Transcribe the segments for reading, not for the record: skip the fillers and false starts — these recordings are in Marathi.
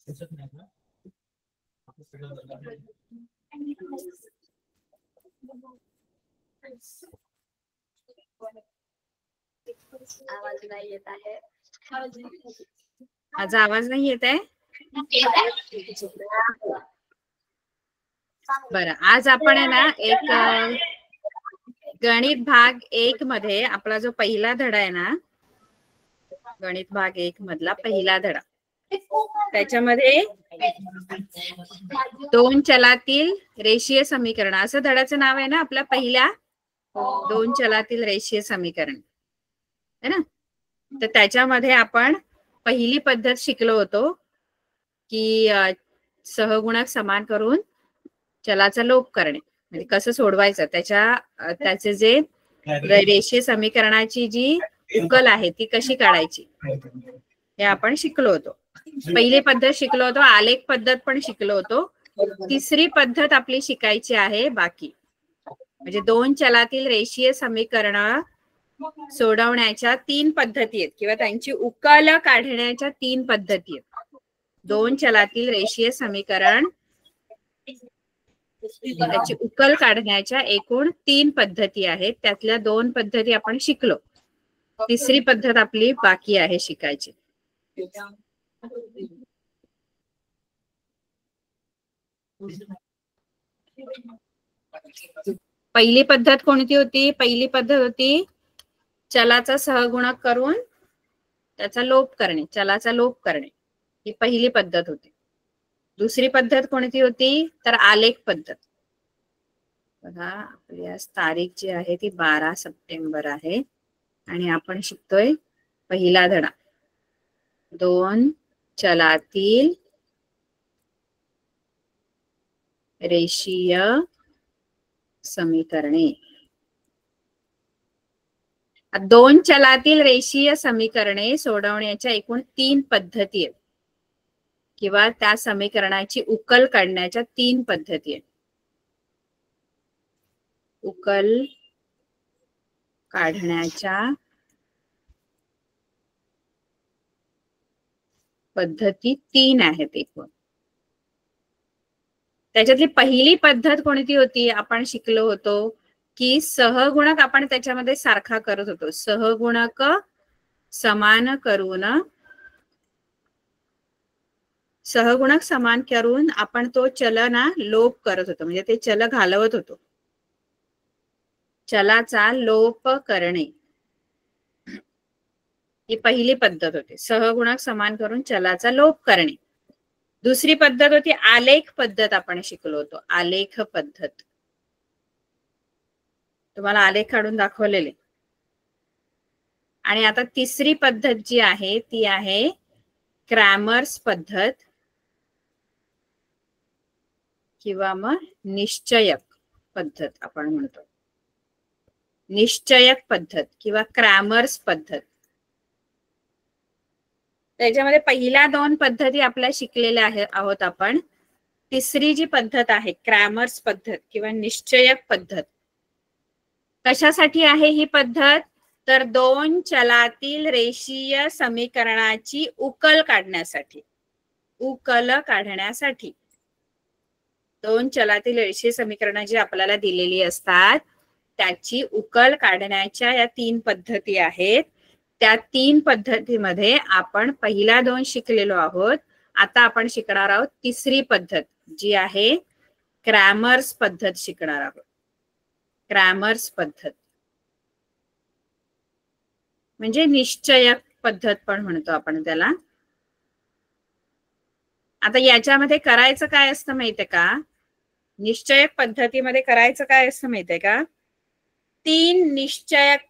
आवाज नाही येत आहे. माझा आवाज नाही येत आहे. बरं, आज आपण आहे ना एक गणित भाग 1 मध्ये आपला जो पहिला धडा आहे ना, गणित भाग 1 मधला पहिला धडा, त्याच्यामध्ये दोन चलातील रेषीय समीकरण असं धड्याचं नाव आहे ना आपल्या पहिल्या, दोन चलातील रेषीय समीकरण है ना. तर त्याच्यामध्ये आपण पहिली पद्धत शिकलो होतो की सहगुणक समान करून चलाचा लोप करणे, म्हणजे कसं सोडवायचं, त्याचे जे रेषीय समीकरणाची जी उकल आहे ती कशी काढायची हे आपण शिकलो होतो. पहिली पद्धत शिकलो होतो, आलेख पद्धत पण शिकलो होतो. तिसरी पद्धत आपली शिकायची आहे बाकी, म्हणजे दोन चलातील रेषीय समीकरण सोडवण्याच्या 3 पद्धती आहेत किंवा त्यांची उकल काढण्याच्या 3 पद्धती आहेत. दोन चलातील रेषीय समीकरण त्याची उकल काढण्याच्या एकूण 3 पद्धती आहेत. त्यातल्या 2 पद्धती आपण शिकलो. तिसरी पद्धत आपली बाकी आहे शिकायची. पहिली पद्धत कोणती होती? पहिली पद्धत होती चलाचा सहगुणक करून त्याचा लोप करणे, चलाचा लोप करणे, ही पहिली पद्धत होती. दुसरी पद्धत कोणती होती? तर आलेख पद्धत. बघा, आपली आज तारीख जी आहे ती 12 सप्टेंबर आहे आणि आपण शिकतोय पहिला धडा, दोन चलातील रेषीय समीकरणे. दोन चलातील रेषीय समीकरणे सोडवण्याच्या एकूण 3 पद्धती आहेत किंवा त्या समीकरणाची उकल काढण्याच्या 3 पद्धती आहेत. उकल काढण्याच्या पद्धती 3 आहेत एकूण. त्याच्यातली पहिली पद्धत कोणती होती? आपण शिकलो होतो की सहगुणक आपण त्याच्यामध्ये सारखा करत होतो. सहगुणक समान करून आपण तो चल ना लोप करत होतो, म्हणजे ते चल घालवत होतो. चलाचा लोप करणे ही पहिली पद्धत होती, सहगुणक समान करून चलाचा लोप करणे. दुसरी पद्धत होती आलेख पद्धत. आपण शिकलो होतो आलेख पद्धत. तुम्हाला आलेख काढून दाखवलेले. आणि आता तिसरी पद्धत जी आहे ती आहे क्रॅमर्स पद्धत किंवा मग निश्चयक पद्धत आपण म्हणतो. निश्चयक पद्धत किंवा क्रॅमर्स पद्धत. त्याच्यामध्ये पहिल्या 2 पद्धती आपल्या शिकलेल्या आहोत आपण. तिसरी जी पद्धत आहे क्रॅमर्स पद्धत किंवा निश्चयक पद्धत, कशासाठी आहे ही पद्धत? तर दोन चलातील रेषीय समीकरणाची उकल काढण्यासाठी. उकल काढण्यासाठी दोन चलातील रेषीय समीकरणं जी आपल्याला दिलेली असतात त्याची उकल काढण्याच्या या 3 पद्धती आहेत. त्या 3 पद्धतीमध्ये आपण पहिल्या 2 शिकलेलो आहोत. आता आपण शिकणार आहोत तिसरी पद्धत जी आहे क्रॅमर्स पद्धत शिकणार आहोत. क्रॅमर्स पद्धत म्हणजे निश्चयक पद्धत पण म्हणतो आपण त्याला. आता याच्यामध्ये करायचं काय असतं माहितीये का? निश्चयक पद्धतीमध्ये करायचं काय असतं माहितीये का? 3 निश्चयक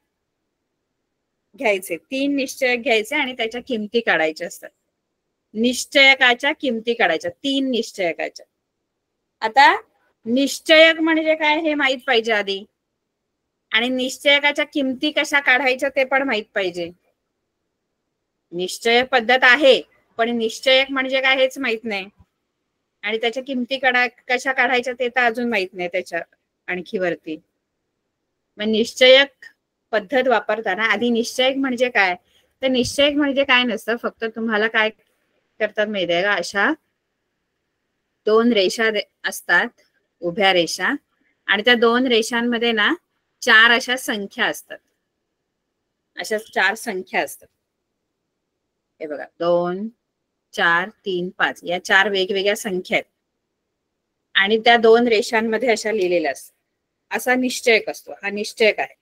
घ्यायचे आणि त्याच्या किमती काढायच्या असतात. निश्चयकाच्या किमती काढायच्या 3 निश्चयकाच्या. आता निश्चयक म्हणजे काय हे माहित पाहिजे आधी, आणि निश्चयकाच्या किमती कशा काढायच्या ते पण माहित पाहिजे. निश्चयक पद्धत आहे पण निश्चयक म्हणजे काय हेच माहित नाही, आणि त्याच्या किमती कशा काढायच्या ते तर अजून माहित नाही त्याच्या आणखी वरती. मग निश्चयक पद्धत वापरताना आधी निश्चयक म्हणजे काय, तर निश्चयक म्हणजे काय नसतं, फक्त तुम्हाला काय करतात माहिती आहे का, अशा दोन रेषा असतात, उभ्या रेषा, आणि त्या दोन रेषांमध्ये ना 4 अशा संख्या असतात. अशा 4 संख्या असतात. हे बघा 2, 4, 3, 5 या 4 वेगवेगळ्या संख्या आहेत आणि त्या दोन रेषांमध्ये अशा लिहिलेल्या असतात. असा निश्चयक असतो. हा निश्चयक आहे.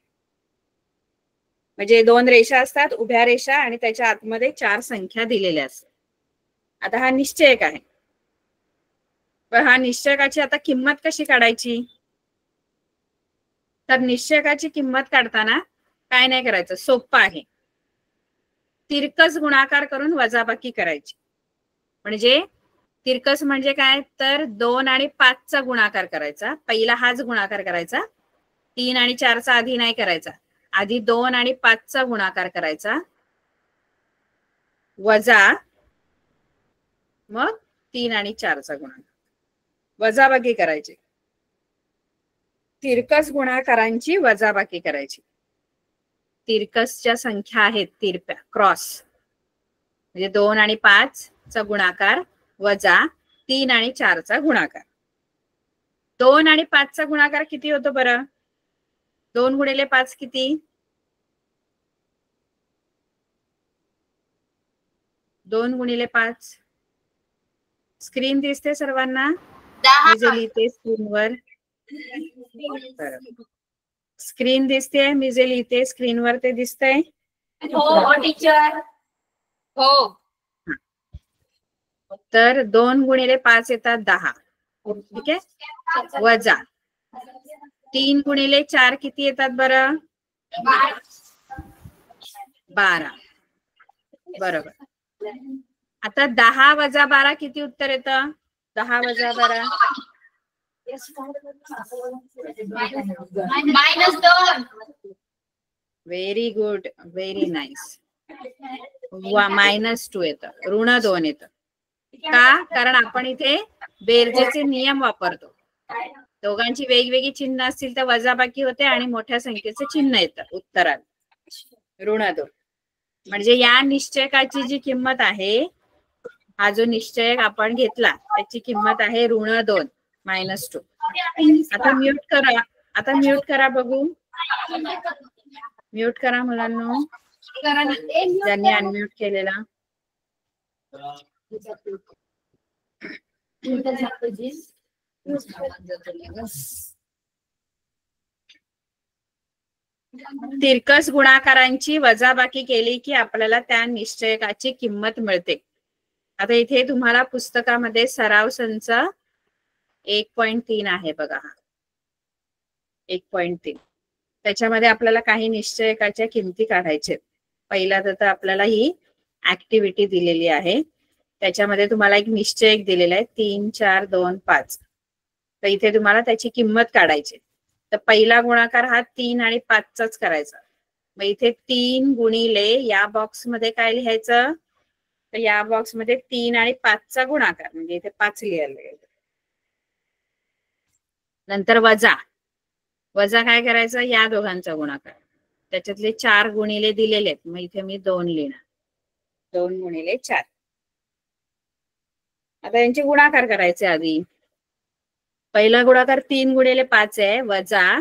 म्हणजे 2 रेषा असतात, उभ्या रेषा, आणि त्याच्या आतमध्ये 4 संख्या दिलेल्या असतात. आता हा निश्चयक आहे. पण हा निश्चयकाची आता किंमत कशी काढायची? तर निश्चयकाची किंमत काढताना काय नाही करायचं, सोपं आहे. तिरकस गुणाकार करून वजाबाकी करायची. म्हणजे तिरकस म्हणजे काय, तर 2 आणि 5 चा गुणाकार करायचा. पहिला हाच गुणाकार करायचा. 3 आणि 4 चा आधी नाही करायचा. आधी 2 आणि 5 चा गुणाकार करायचा, वजा मग 3 आणि 4 चा गुणाकार, वजाबाकी करायची. तिरकस गुणाकारांची वजाबाकी करायची. तिरकसच्या संख्या आहेत तिरप्या, क्रॉस, म्हणजे 2 आणि 5 चा गुणाकार वजा 3 आणि 4 चा गुणाकार. 2 आणि 5 चा गुणाकार किती होतो बरं? 2 गुणिले 5 किती? 2 गुणिले 5 स्क्रीन दिसते सर्वांना? मी जे लिहिते स्क्रीनवर, स्क्रीन दिसते? मी जे लिहिते स्क्रीनवर ते दिसतंय? हो टीचर. हो. तर 2 गुणिले 5 येतात 10. ठीक आहे, वजा 3 गुणिले 4 किती येतात बरं? 12. बरोबर. आता 10 वजा 12 किती उत्तर येतं? 10 वजा 12 -2. Very good, very nice. -2 येतं, ऋण 2 येतं. का? कारण आपण इथे बेरजेचे नियम वापरतो. दोघांची वेगवेगळी चिन्ह असतील तर वजाबाकी होते आणि मोठ्या संख्येचे चिन्ह येतं उत्तरात, ऋण 2. म्हणजे या निश्चयकाची जी किंमत आहे, हा जो निश्चयक आपण घेतला त्याची किंमत आहे ऋण 2, -2. आता म्यूट करा, आता म्यूट करा बघू. म्यूट करा मुलांनो, ज्यांनी अनम्यूट केलेला. तिरकस गुणाकारांची वजाबाकी केली की आपल्याला त्या निश्चयकाची किंमत मिळते. आता इथे तुम्हाला पुस्तकामध्ये सराव संच 1.3 आहे बघा, 1.3. त्याच्यामध्ये आपल्याला काही निश्चयकाच्या किमती काढायच्या. पहिला तर आपल्याला ही ऍक्टिव्हिटी दिलेली आहे, त्याच्यामध्ये तुम्हाला एक निश्चयक दिलेला आहे 3, 4, 2, 5. तर इथे तुम्हाला त्याची किंमत काढायची. तर पहिला गुणाकार हा 3 आणि 5 चाच करायचा. मग इथे 3 गुणिले या बॉक्स मध्ये काय लिहायचं, तर या बॉक्स मध्ये 3 आणि 5 चा गुणाकार, म्हणजे इथे 5 लिहायला लागेल. नंतर वजा, वजा काय करायचं, या दोघांचा गुणाकार, त्याच्यातले 4 गुणिले दिलेले आहेत, मग इथे मी 2 लिहिणार, 2 गुणिले 4. आता यांचे गुणाकार करायचे. आधी पहिला गुणाकार 3 गुणिले 5 आहे, वजा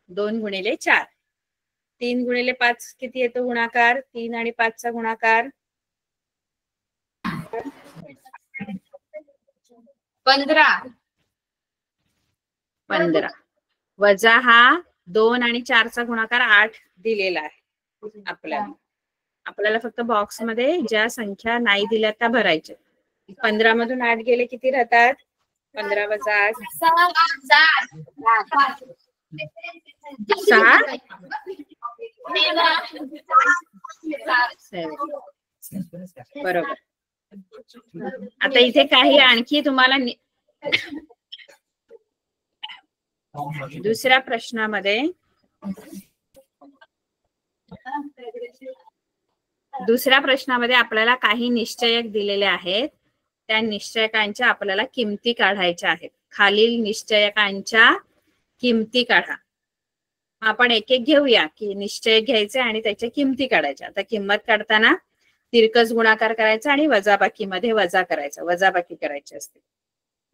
2 गुणिले 4. 3 गुणिले 5 किती येतो गुणाकार? 3 आणि 5 चा गुणाकार 15. वजा हा 2 आणि 4 चा गुणाकार 8 दिलेला आहे आपल्याला फक्त बॉक्स मध्ये ज्या संख्या नाही दिल्या त्या भरायच्या. 15 मधून 8 गेले किती राहतात? 15 वजा 8 6. बरोबर. आता इथे काही आणखी तुम्हाला दुसऱ्या प्रश्नामध्ये आपल्याला काही निश्चयक दिलेले आहेत. त्या निश्चयकांच्या आपल्याला किमती काढायच्या आहेत. खालील निश्चयकांच्या किमती काढा. आपण एक एक घेऊया की निश्चयक घ्यायचे आणि त्याच्या किमती काढायच्या. आता किंमत काढताना तिरकस गुणाकार करायचा आणि वजाबाकीमध्ये वजा करायचा, वजाबाकी करायची असते.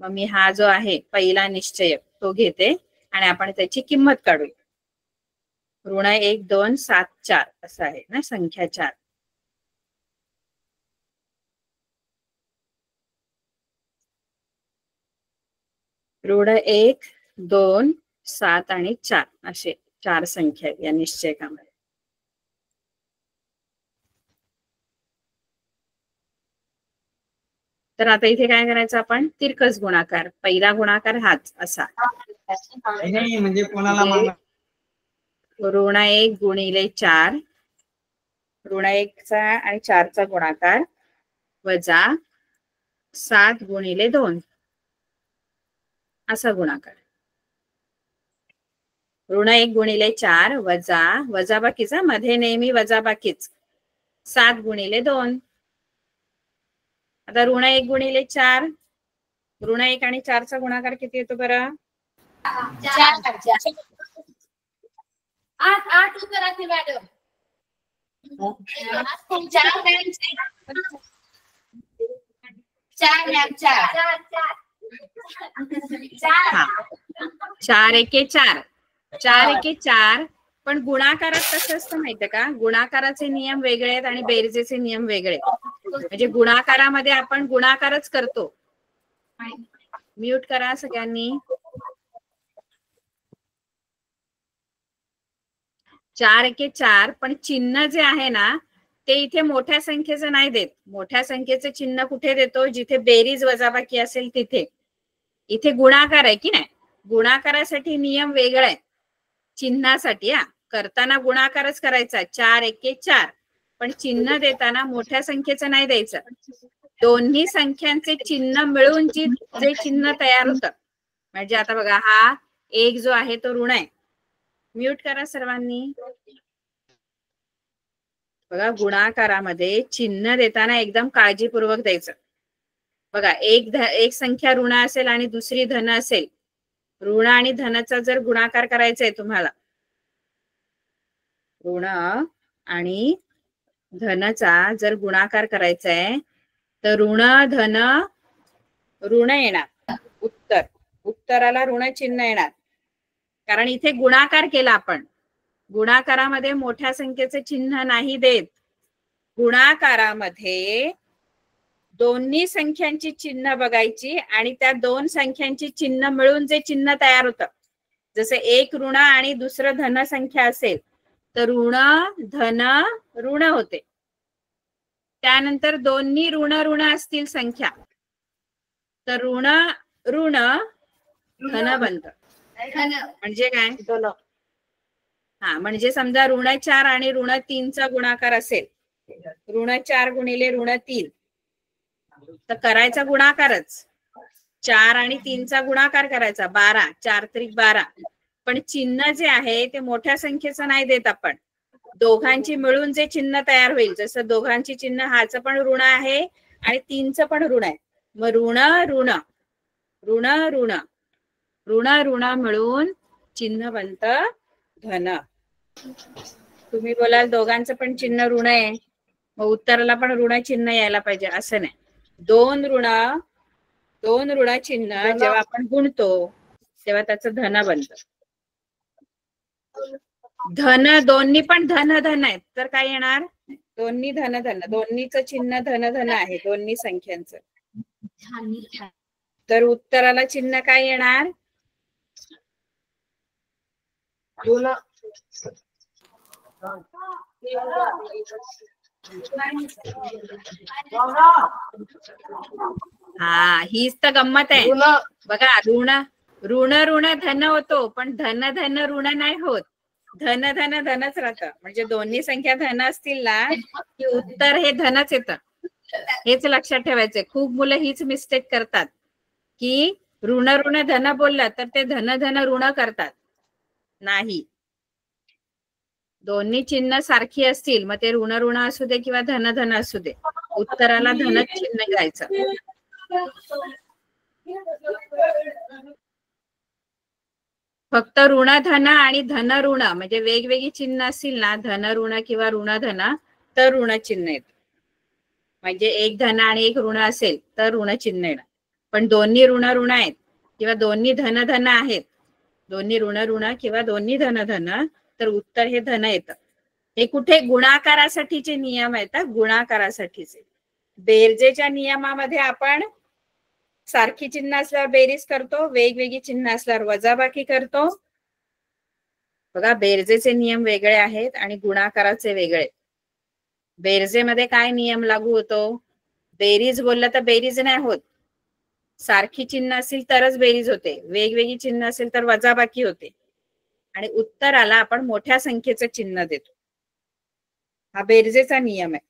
मग मी हा जो आहे पहिला निश्चय तो घेते आणि आपण त्याची किंमत काढूया. ऋण 1 2 7 4 असं आहे ना, संख्या 4. ऋण 1 2 7 आणि 4 असे 4 संख्या आहेत या निश्चयकामध्ये. तर आता इथे काय करायचं आपण, तिरकस गुणाकार. पहिला गुणाकार हाच असा म्हणजे कोणाला ऋण 1 गुणिले 4, ऋण 1 चा आणि 4 चा गुणाकार वजा 7 गुणिले 2 असा गुणाकार. ऋण 1 गुणिले 4 वजा वजाबाकीचा मध्ये नेहमी वजाबाकीच 7 गुणिले 2. आता ऋण 1 गुणिले 4, ऋण 1 आणि 4 चा गुणाकार किती येतो बरं? 8 उत्तर असेल मॅडम. 4 एके 4, 4 एके 4. पण गुणाकारात कसं असतं माहितीये का, गुणाकाराचे नियम वेगळे आहेत आणि बेरजेचे नियम वेगळे. म्हणजे गुणाकारामध्ये आपण गुणाकारच करतो. म्यूट करा सगळ्यांनी. 4 एके 4, पण चिन्ह जे आहे ना ते इथे मोठ्या संख्येचं नाही देत. मोठ्या संख्येचं चिन्ह कुठे देतो? जिथे बेरीज वजाबाकी असेल तिथे. इथे गुणाकार आहे की नाही, गुणाकारासाठी नियम वेगळा आहे. चिन्हासाठी करताना गुणाकारच करायचा, 4 एके 4. पण चिन्ह देताना मोठ्या संख्येचं नाही द्यायचं. दोन्ही संख्यांचे चिन्ह मिळून जे चिन्ह तयार होतं, म्हणजे आता बघा हा 1 जो आहे तो ऋण आहे. म्यूट करा सर्वांनी. बघा गुणाकारामध्ये चिन्ह देताना एकदम काळजीपूर्वक द्यायचं. बघा एक संख्या ऋण असेल आणि दुसरी धन असेल. ऋण आणि धनाचा जर गुणाकार करायचा आहे तुम्हाला, ऋण आणि धनाचा जर गुणाकार करायचा आहे तर ऋण धन ऋण येणार. उत्तराला ऋण चिन्ह येणार, कारण इथे गुणाकार केला आपण. गुणाकारामध्ये मोठ्या संख्येचे चिन्ह नाही देत. गुणाकारामध्ये दोन्ही संख्यांची चिन्ह बघायची आणि त्या दोन संख्यांची चिन्ह मिळून जे चिन्ह तयार होतं, जसे एक ऋण आणि दुसरं धन संख्या असेल तर ऋण धन ऋण होते. त्यानंतर दोन्ही ऋण ऋण असतील संख्या तर ऋण ऋण धन बनतं. म्हणजे काय? म्हणजे समजा ऋण 4 आणि ऋण 3 चा गुणाकार असेल, ऋण 4 गुणिले ऋण 3, तर करायचा गुणाकारच. 4 आणि 3 चा गुणाकार करायचा 12, 4 त्रिक 12. पण चिन्ह जे आहे ते मोठ्या संख्येचं नाही देत आपण. दोघांची मिळून जे चिन्ह तयार होईल, जसं दोघांची चिन्ह हाचं पण ऋण आहे आणि 3चं पण ऋण आहे. मग ऋण ऋण ऋण ऋण ऋण ऋण मिळून चिन्ह बनतं धन. तुम्ही बोलाल दोघांचं पण चिन्ह ऋण आहे, मग उत्तराला पण ऋण चिन्ह यायला पाहिजे, असं नाही. दोन ऋण चिन्ह जेव्हा आपण गुणतो तेव्हा त्याचं धन बनतं. धन दोन्ही पण धन धन आहेत तर काय येणार? दोन्ही धन धन. दोन्हीचं चिन्ह धन धन आहे दोन्ही संख्यांचं. तर उत्तराला चिन्ह काय येणार? हीच तर गंमत आहे. बघा ऋण ऋण ऋण धन होतो, पण धन धन ऋण नाही होत. धन धन धनच राहतं. म्हणजे दोन्ही संख्या धन असतील ना की उत्तर हे धनच येतं. हेच लक्षात ठेवायचंय. खूप मुलं हीच मिस्टेक करतात की ऋण ऋण धन बोललं तर ते धन धन ऋण करतात. नाही, दोन्ही चिन्ह सारखी असतील, मग ते ऋण ऋण असू दे किंवा धन धन असू दे, उत्तराला धनच चिन्ह द्यायचं. फक्त ऋण धन आणि धन ऋण म्हणजे वेगवेगळी चिन्ह असतील ना, धन ऋण किंवा ऋण धन, तर ऋण चिन्ह येतं. म्हणजे एक धन आणि एक ऋण असेल तर ऋण चिन्ह येणार. पण दोन्ही ऋण ऋण आहेत किंवा दोन्ही धन धन आहेत, दोन्ही ऋण ऋण किंवा दोन्ही धन धन, तर उत्तर हे धन येतं. हे कुठे गुणाकारासाठीचे नियम आहेत, गुणाकारासाठीचे. बेरजेच्या नियमामध्ये आपण सारखी चिन्ह असल्यावर बेरीज करतो, वेगवेगळी चिन्ह असल्यावर वजाबाकी करतो. बघा, बेरजेचे नियम वेगळे आहेत आणि गुणाकाराचे वेगळे. बेरजेमध्ये काय नियम लागू होतो? बेरीज बोललं तर बेरीज नाही होत, सारखी चिन्ह असेल तरच बेरीज होते, वेगवेगळी चिन्ह असेल तर वजाबाकी होते, आणि उत्तराला आपण मोठ्या संख्येचं चिन्ह देतो. हा बेरजेचा नियम आहे.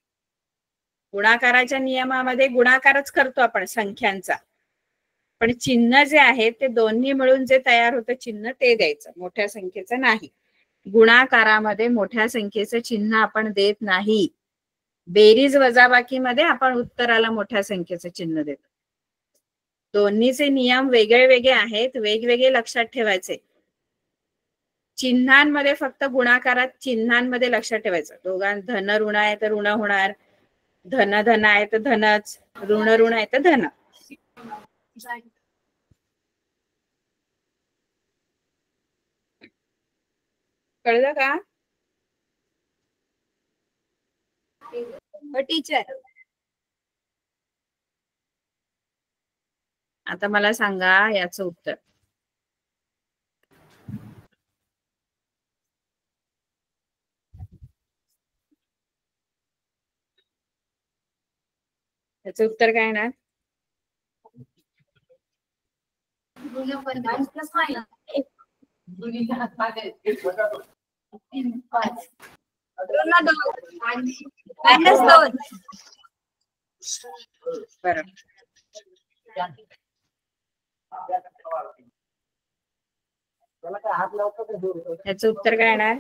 गुणाकाराच्या नियमामध्ये गुणाकारच करतो आपण संख्यांचा, पण चिन्ह जे आहे ते दोन्ही मिळून जे तयार होतं चिन्ह ते द्यायचं, मोठ्या संख्येचं नाही. गुणाकारामध्ये मोठ्या संख्येचं चिन्ह आपण देत नाही. बेरीज वजाबाकीमध्ये आपण उत्तराला मोठ्या संख्येचं चिन्ह देतो. दोन्हीचे नियम वेगळे वेगळे आहेत, वेगवेगळे लक्षात ठेवायचे. चिन्हांमध्ये फक्त गुणाकारात चिन्हांमध्ये लक्षात ठेवायचं. दोघां धन ऋण आहे तर ऋण होणार, धन धन आहे तर धनच, ऋण ऋण आहे तर धन. कळलं का टीचर? आता मला सांगा याचं उत्तर. याचं उत्तर काय ना? बरं, याचं उत्तर काय येणार?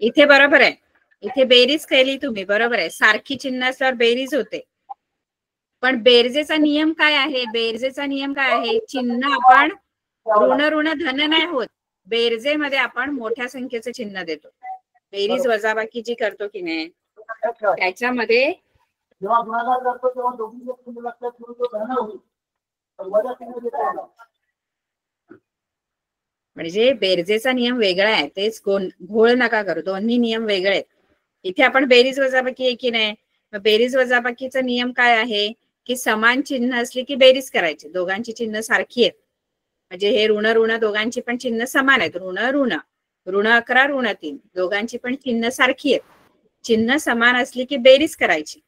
इथे बरोबर आहे, इथे बेरीज केली तुम्ही, बरोबर आहे. सारखी चिन्ह असल्यावर बेरीज होते, पण बेरजेचा नियम काय आहे? बेरजेचा नियम काय आहे? चिन्ह आपण ऋण ऋण धन नाही होत, बेरजेमध्ये आपण मोठ्या संख्येचं चिन्ह देतो. बेरीज वजाबाकी जी करतो की नाही त्याच्यामध्ये म्हणजे बेरजेचा नियम वेगळा आहे, तेच घोळ नका करू, दोन्ही नियम वेगळे आहेत. इथे आपण बेरीज वजाबाकी आहे की नाही, बेरीज वजाबाकीचा नियम काय आहे की समान चिन्ह असली की बेरीज करायची, दोघांची चिन्ह सारखी आहेत. म्हणजे हे ऋण ऋण दोघांची पण चिन्ह समान आहेत, ऋण ऋण, ऋण 11 ऋण 3, दोघांची पण चिन्ह सारखी आहेत. चिन्ह समान असली की बेरीज करायची,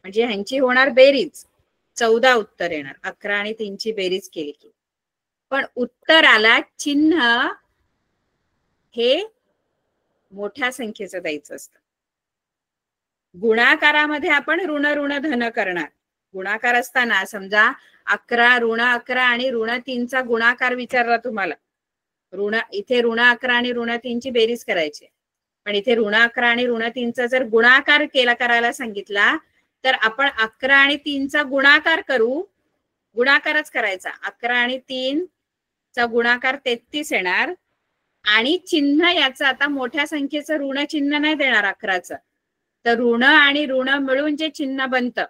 म्हणजे ह्यांची होणार बेरीज, 14 उत्तर येणार. 11 आणि 3 ची बेरीज केली की. पण उत्तराला चिन्ह हे मोठ्या संख्येचं द्यायचं असतं. गुणाकारामध्ये आपण ऋण ऋण धन करणार. गुणाकार असताना समजा 11 ऋण 11 आणि ऋण 3 चा गुणाकार विचारला तुम्हाला, इथे ऋण 11 आणि ऋण 3 ची बेरीज करायची, पण इथे ऋण 11 आणि ऋण 3 चा जर गुणाकार करायला सांगितला तर आपण 11 आणि 3 चा गुणाकार करू, गुणाकारच करायचा. 11 आणि 3 चा गुणाकार 33 येणार, आणि चिन्ह याचं आता मोठ्या संख्येचं ऋण चिन्ह नाही देणार 11चं, तर ऋण आणि ऋण मिळून जे चिन्ह बनतं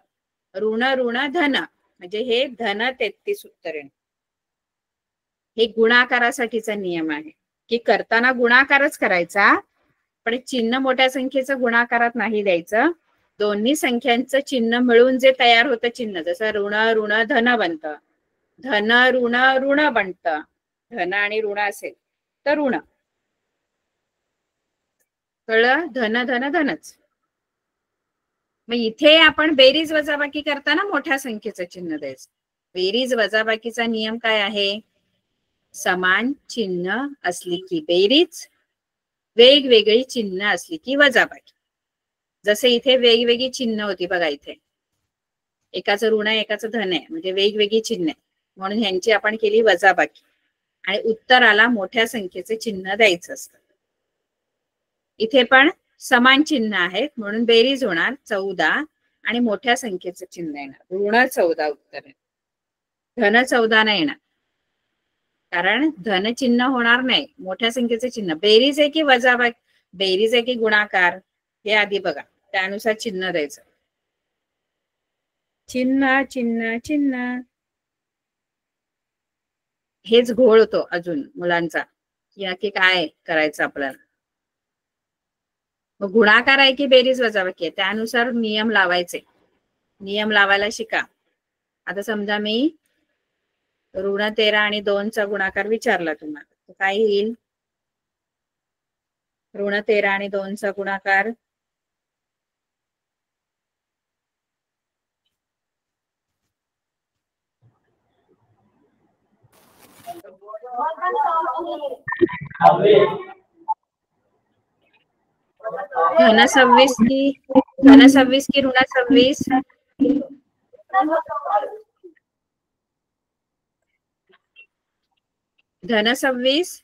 ऋण ऋण धन, म्हणजे हे धन 33 उत्तर येणार. हे गुणाकारासाठीचा नियम आहे की करताना गुणाकारच करायचा, पण चिन्ह मोठ्या संख्येचं गुणाकारात नाही द्यायचं. दोन्ही संख्यांचं चिन्ह मिळून जे तयार होतं चिन्ह, जसं ऋण ऋण धन बनतं, धन ऋण ऋण बनतं, धन आणि ऋण असेल तर ऋण. कळलं? धन धन धनच. मग इथे आपण बेरीज वजाबाकी करताना मोठ्या संख्येचं चिन्ह द्यायचं. बेरीज वजाबाकीचा नियम काय आहे? समान चिन्ह असली की बेरीज, वेगवेगळी चिन्ह असली की वजाबाकी. जसे इथे वेगवेगळी चिन्ह होती बघा, इथे एकाचं ऋण आहे एकाचं धन आहे, म्हणजे वेगवेगळी चिन्ह आहे, म्हणून ह्यांची आपण केली वजाबाकी, आणि उत्तराला मोठ्या संख्येचे चिन्ह द्यायचं असतं. इथे पण समान चिन्ह आहेत म्हणून बेरीज होणार 14 आणि मोठ्या संख्येचं चिन्ह येणार, ऋण 14 उत्तर आहे, धन 14 नाही येणार. कारण धन चिन्ह होणार नाही, मोठ्या संख्येचे चिन्ह. बेरीज आहे की वजाबाकी, बेरीज आहे की गुणाकार, हे आधी बघा, त्यानुसार चिन्ह द्यायचं. चिन्ह चिन्ह चिन्ह हेच घोळ होतो अजून मुलांचा, की नक्की काय करायचं आपल्याला. मग गुणाकार आहे की बेरीज वजाबाकी आहे, त्यानुसार नियम लावायचे. नियम लावायला शिका. आता समजा मी ऋण 13 आणि 2चा गुणाकार विचारला तुम्हाला, तर काय येईल? ऋण 13 आणि 2चा गुणाकार धन 26 की ऋण 26? धन 26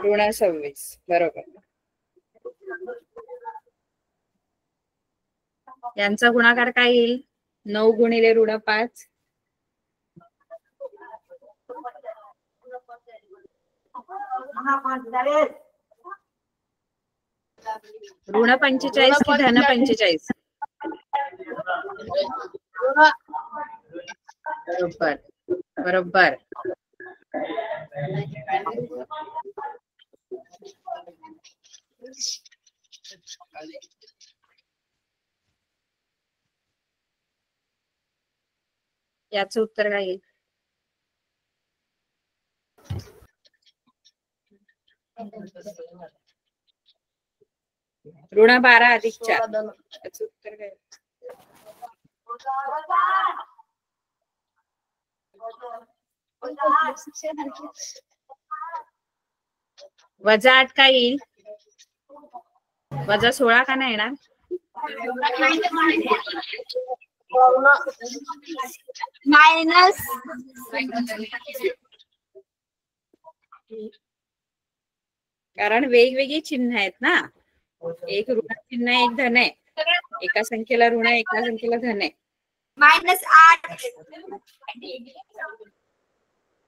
ऋण 26, बरोबर. यांचा गुणाकार काय येईल? 9 गुणिले ऋण 5. ऋण 45 की धन 45? बरोबर बरोबर. याचं उत्तर काय येईल? ऋण 12 अधिक 4. याचं उत्तर काय? वजा 8 काय येईल? वजा 16 का नाही येणार? मायनस कारण वेगवेगळी चिन्ह आहेत ना, एक ऋण चिन्ह आहे, एक धन आहे. एका संख्येला ऋण आहे, एका संख्येला धन आहे. -8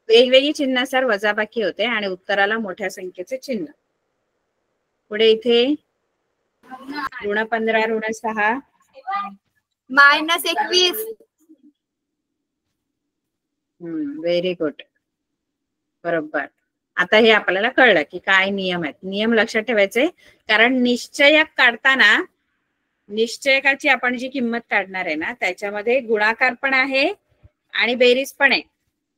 वेगवेगळी चिन्हानुसार वजाबाकी होते आणि उत्तराला मोठ्या संख्येचे चिन्ह. पुढे इथे ऋण 15 ऋण 6 -21. व्हेरी गुड, बरोबर. आता हे आपल्याला कळलं की काय नियम आहेत. नियम लक्षात ठेवायचे, कारण निश्चयक काढताना निश्चयकाची आपण जी किंमत काढणार आहे ना, त्याच्यामध्ये गुणाकार पण आहे आणि बेरीज पण आहे.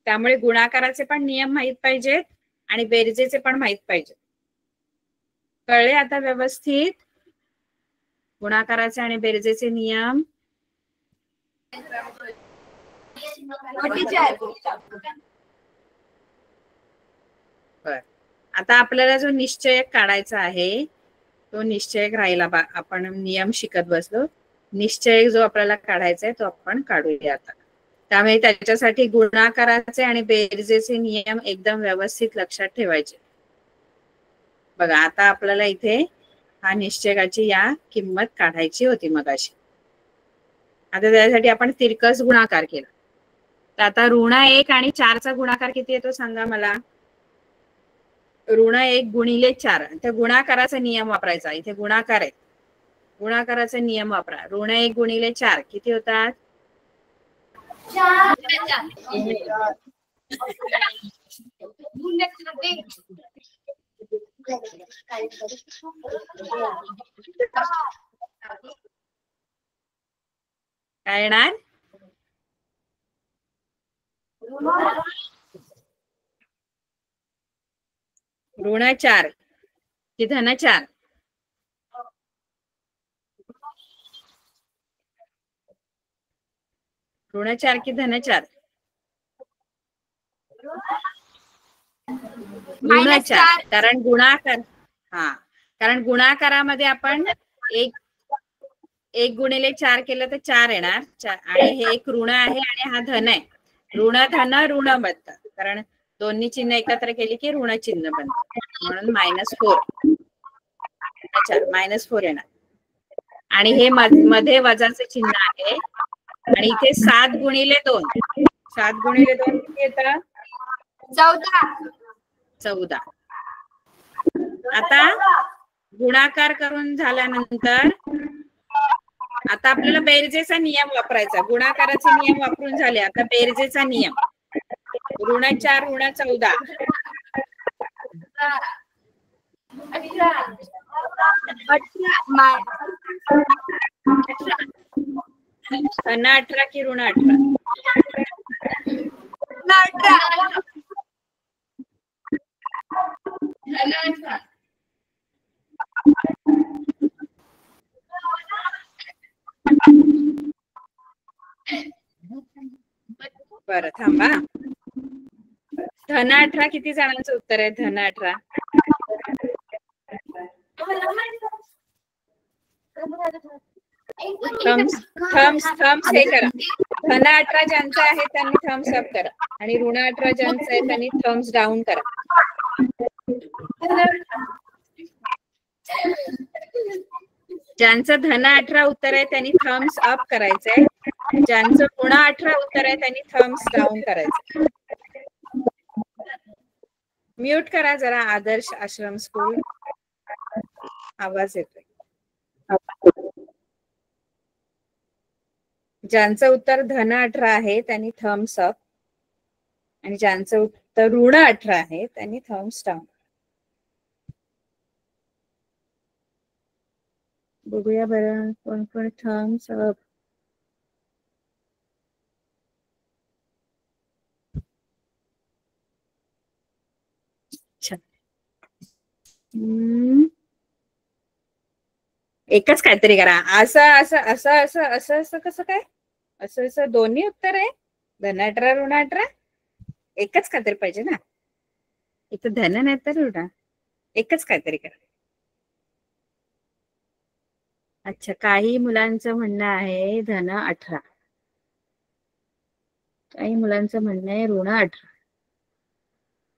त्यामुळे गुणाकाराचे पण नियम माहित पाहिजेत आणि बेरजेचे पण माहित पाहिजेत. कळले आता व्यवस्थित गुणाकाराचे आणि बेरजेचे नियम? बर, आता आपल्याला जो निश्चयक काढायचा आहे तो निश्चयक राहिला. आपण नियम शिकत बसलो. निश्चयक जो आपल्याला काढायचा आहे तो आपण काढूया आता. त्यामुळे त्याच्यासाठी गुणाकाराचे आणि बेरजेचे नियम एकदम व्यवस्थित लक्षात ठेवायचे. बघा, आता आपल्याला इथे हा निश्चयकाची या किंमत काढायची होती मगाशी. आता त्यासाठी आपण तिरकस गुणाकार केला. तर आता ऋण 1 आणि 4चा गुणाकार किती येतो सांगा मला? ऋण 1 गुणिले 4. त्या गुणाकाराचा नियम वापरायचा. इथे गुणाकार आहे, गुणाकाराचा नियम वापरा. ऋण 1 गुणिले 4 किती होतात? 4. काय येणार? ऋण 4 की धन 4? ऋण 4 की धन 4? ऋण 4. कारण गुणाकार, कारण गुणाकारामध्ये आपण 1 गुणिले 4 केलं तर 4 येणार. आणि हे एक ऋण आहे आणि हा धन आहे. ऋण धन ऋण बनतात, कारण दोन्ही चिन्ह एकत्र केली की ऋण चिन्ह बनतात. म्हणून -4. -4 येणार. आणि हे मध्ये वजाचे चिन्ह आहे. आणि इथे 7 गुणिले 2 7 गुणिले 2 किती येतं? 14. 14. आता गुणाकार करून झाल्यानंतर आता आपल्याला बेरजेचा नियम वापरायचा. गुणाकाराचे नियम वापरून झाले, आता बेरजेचा नियम. ऋण 4 ऋण 14. 18 18 की ऋण 18? 18. बरं थांबा. धन 18 किती जणांचं उत्तर आहे? धन 18 थम्स हे करा. धन 18 ज्यांचं आहे त्यांनी थम्स अप करा आणि ऋण 18 ज्यांचं आहे त्यांनी थम्स डाऊन करा. ज्यांचं धन 18 उत्तर आहे त्यांनी थम्स अप करायचंय. ज्यांचं ऋण 18 उत्तर आहे त्यांनी थम्स डाऊन करायचं. म्यूट करा जरा आदर्श आश्रम स्कूल, आवाज येतोय. ज्यांचं उत्तर धन 18 आहे त्यांनी थम्स अप आणि ज्यांचं उत्तर ऋण 18 आहे त्यांनी थम्स डाऊन. बघूया बरं कोण कोण थम्स अप. एकच काहीतरी करा. असं असं असं असं असं असं कसं काय? असं असं दोन्ही उत्तर आहे. धन 18 ऋण 18 एकच काहीतरी पाहिजे ना. इथं धन नाही तर ऋण. एकच काहीतरी करा. अच्छा, काही मुलांचं म्हणणं आहे धन 18, काही मुलांचं म्हणणं आहे ऋण 18.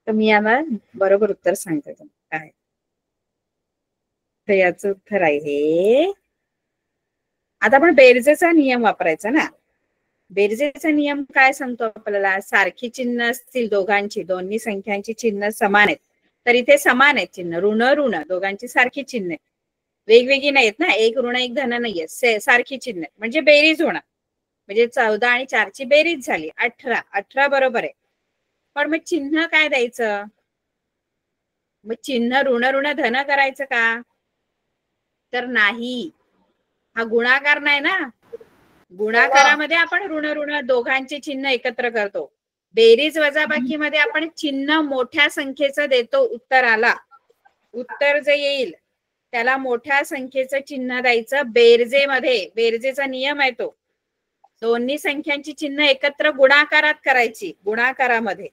तर मी याला बरोबर उत्तर सांगते काय. तर याचं उत्तर आहे, आता आपण बेरजेचा नियम वापरायचा ना. बेरजेचा नियम काय सांगतो आपल्याला? सारखी चिन्ह असतील दोघांची, दोन्ही संख्यांची चिन्ह समान आहेत, तर इथे समान आहेत चिन्ह. ऋण ऋण दोघांची सारखी चिन्ह आहेत, वेगवेगळी नाहीत ना. एक ऋण एक धन नाहीये, सारखी चिन्ह आहेत, म्हणजे बेरीज होणार. म्हणजे 14 आणि 4 ची बेरीज झाली 18. 18 बरोबर आहे. पण मग चिन्ह काय द्यायचं? मग चिन्ह ऋण ऋण धन करायचं का? तर नाही. हा गुणाकार नाही ना. गुणाकारामध्ये आपण ऋण ऋण दोघांचे चिन्ह एकत्र करतो. बेरीज वजाबाकी मध्ये आपण चिन्ह मोठ्या संख्येचं देतो उत्तराला. उत्तर जे येईल त्याला मोठ्या संख्येचं चिन्ह द्यायचं. बेरजेमध्ये, बेरजेचा नियम आहे तो, दोन्ही संख्यांची चिन्ह एकत्र गुणाकारात करायची. गुणाकारामध्ये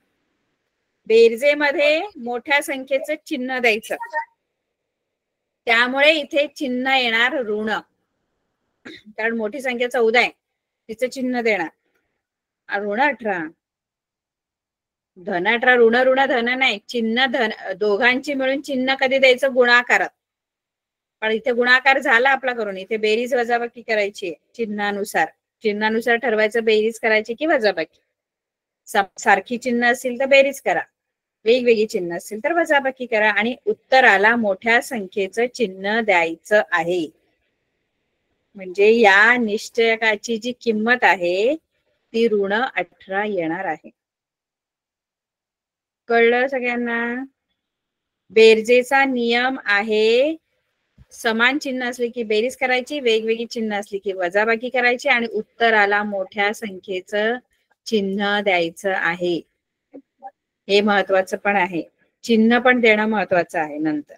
बेरजेमध्ये मोठ्या संख्येचं चिन्ह द्यायचं. त्यामुळे इथे चिन्ह येणार ऋण, कारण मोठी संख्या 14 आहे, तिचं चिन्ह देणार ऋण 18. धन 18 ऋण ऋण धन नाही, चिन्ह धन. दोघांची मिळून चिन्ह कधी द्यायचं? गुणाकारात. पण इथे गुणाकार झाला आपला करून, इथे बेरीज वजाबाकी करायची चिन्हानुसार. चिन्हानुसार ठरवायचं बेरीज करायची की वजाबाकी. सारखी चिन्ह असतील तर बेरीज करा, वेगवेगळी चिन्ह असतील तर वजाबाकी करा, आणि उत्तराला मोठ्या संख्येचं चिन्ह द्यायचं आहे. म्हणजे या निश्चयकाची जी किंमत आहे ती ऋण 18 येणार आहे. कळलं सगळ्यांना? बेरजेचा नियम आहे, समान चिन्ह असले की बेरीज करायची, वेगवेगळी चिन्ह असली की वजाबाकी करायची, आणि उत्तराला मोठ्या संख्येचं चिन्ह द्यायचं आहे. हे महत्वाचं पण आहे. चिन्ह पण देणं महत्वाचं आहे नंतर.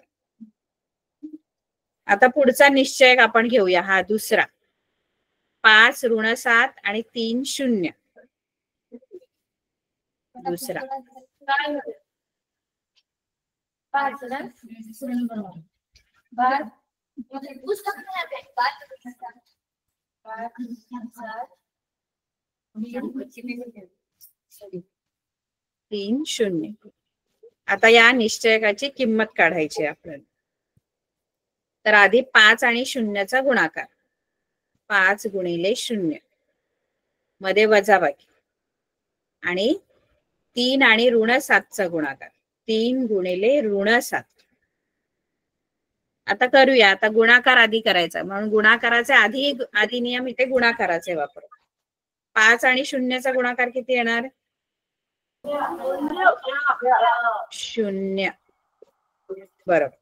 आता पुढचा निश्चय आपण घेऊया, हा दुसरा. 5 ऋण 7 आणि 3 0. दुसरा 3 0. आता या निश्चयकाची किंमत काढायची आपल्याला. तर आधी 5 आणि 0चा गुणाकार. 5 गुणिले 0 मध्ये वजाबाकी. आणि 3 आणि ऋण 7चा गुणाकार. 3 गुणिले ऋण 7. आता करूया. आता गुणाकार आधी करायचा, म्हणून गुणाकाराचे आधी नियम इथे गुणाकाराचे वापर. 5 आणि 0चा गुणाकार किती येणार? 0. बरोबर.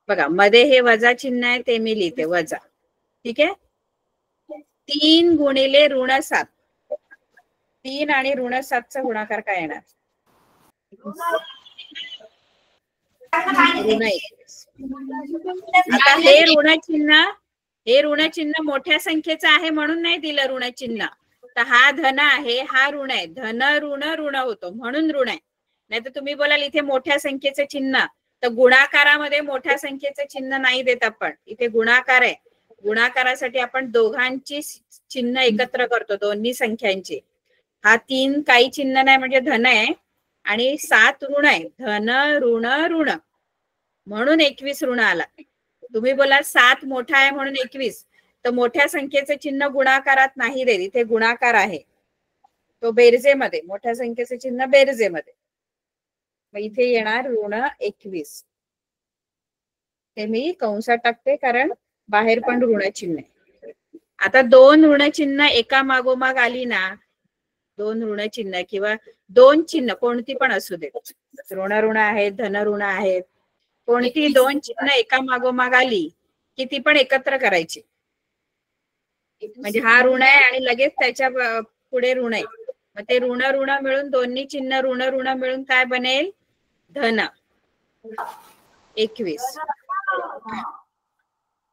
बघा मध्ये हे वजा चिन्ह आहे ते मी लिहिते वजा. ठीक आहे. 3 गुणिले ऋण 7. 3 आणि ऋण 7चा गुणाकार काय येणार? ऋण 21. आता हे ऋण चिन्ह मोठ्या संख्येचं आहे म्हणून नाही दिलं ऋण चिन्ह. तर हा धन आहे, हा ऋण आहे. धन ऋण ऋण होतो म्हणून ऋण आहे. नाही तर तुम्ही बोलाल इथे मोठ्या संख्येचं चिन्ह, तर गुणाकारामध्ये मोठ्या संख्येचं चिन्ह नाही देत आपण. इथे गुणाकार आहे. गुणाकारासाठी आपण दोघांची चिन्ह एकत्र करतो, दोन्ही संख्यांची. हा 3 काही चिन्ह नाही म्हणजे धन आहे आणि 7 ऋण आहे. धन ऋण ऋण म्हणून 21 ऋण आला. तुम्ही बोला 7 मोठा आहे म्हणून 21, तर मोठ्या संख्येचे चिन्ह गुणाकारात नाही देत. इथे गुणाकार आहे तो बेरजेमध्ये, मोठ्या संख्येचे चिन्ह बेरजेमध्ये. मग इथे येणार ऋण 21. ते मी कंसात टाकते कारण बाहेर पण ऋण चिन्ह आहे. आता 2 ऋण चिन्ह एका मागोमाग आली ना, 2 ऋण चिन्ह किंवा 2 चिन्ह कोणती पण असू देत, ऋण ऋण आहेत, धन ऋण आहेत, कोणती 2 चिन्ह एका मागोमाग आली की ती पण एकत्र करायची. म्हणजे हा ऋण आहे आणि लगेच त्याच्या पुढे ऋण आहे, मग ते ऋण ऋण मिळून दोन्ही चिन्ह ऋण ऋण मिळून काय बनेल? धन 21.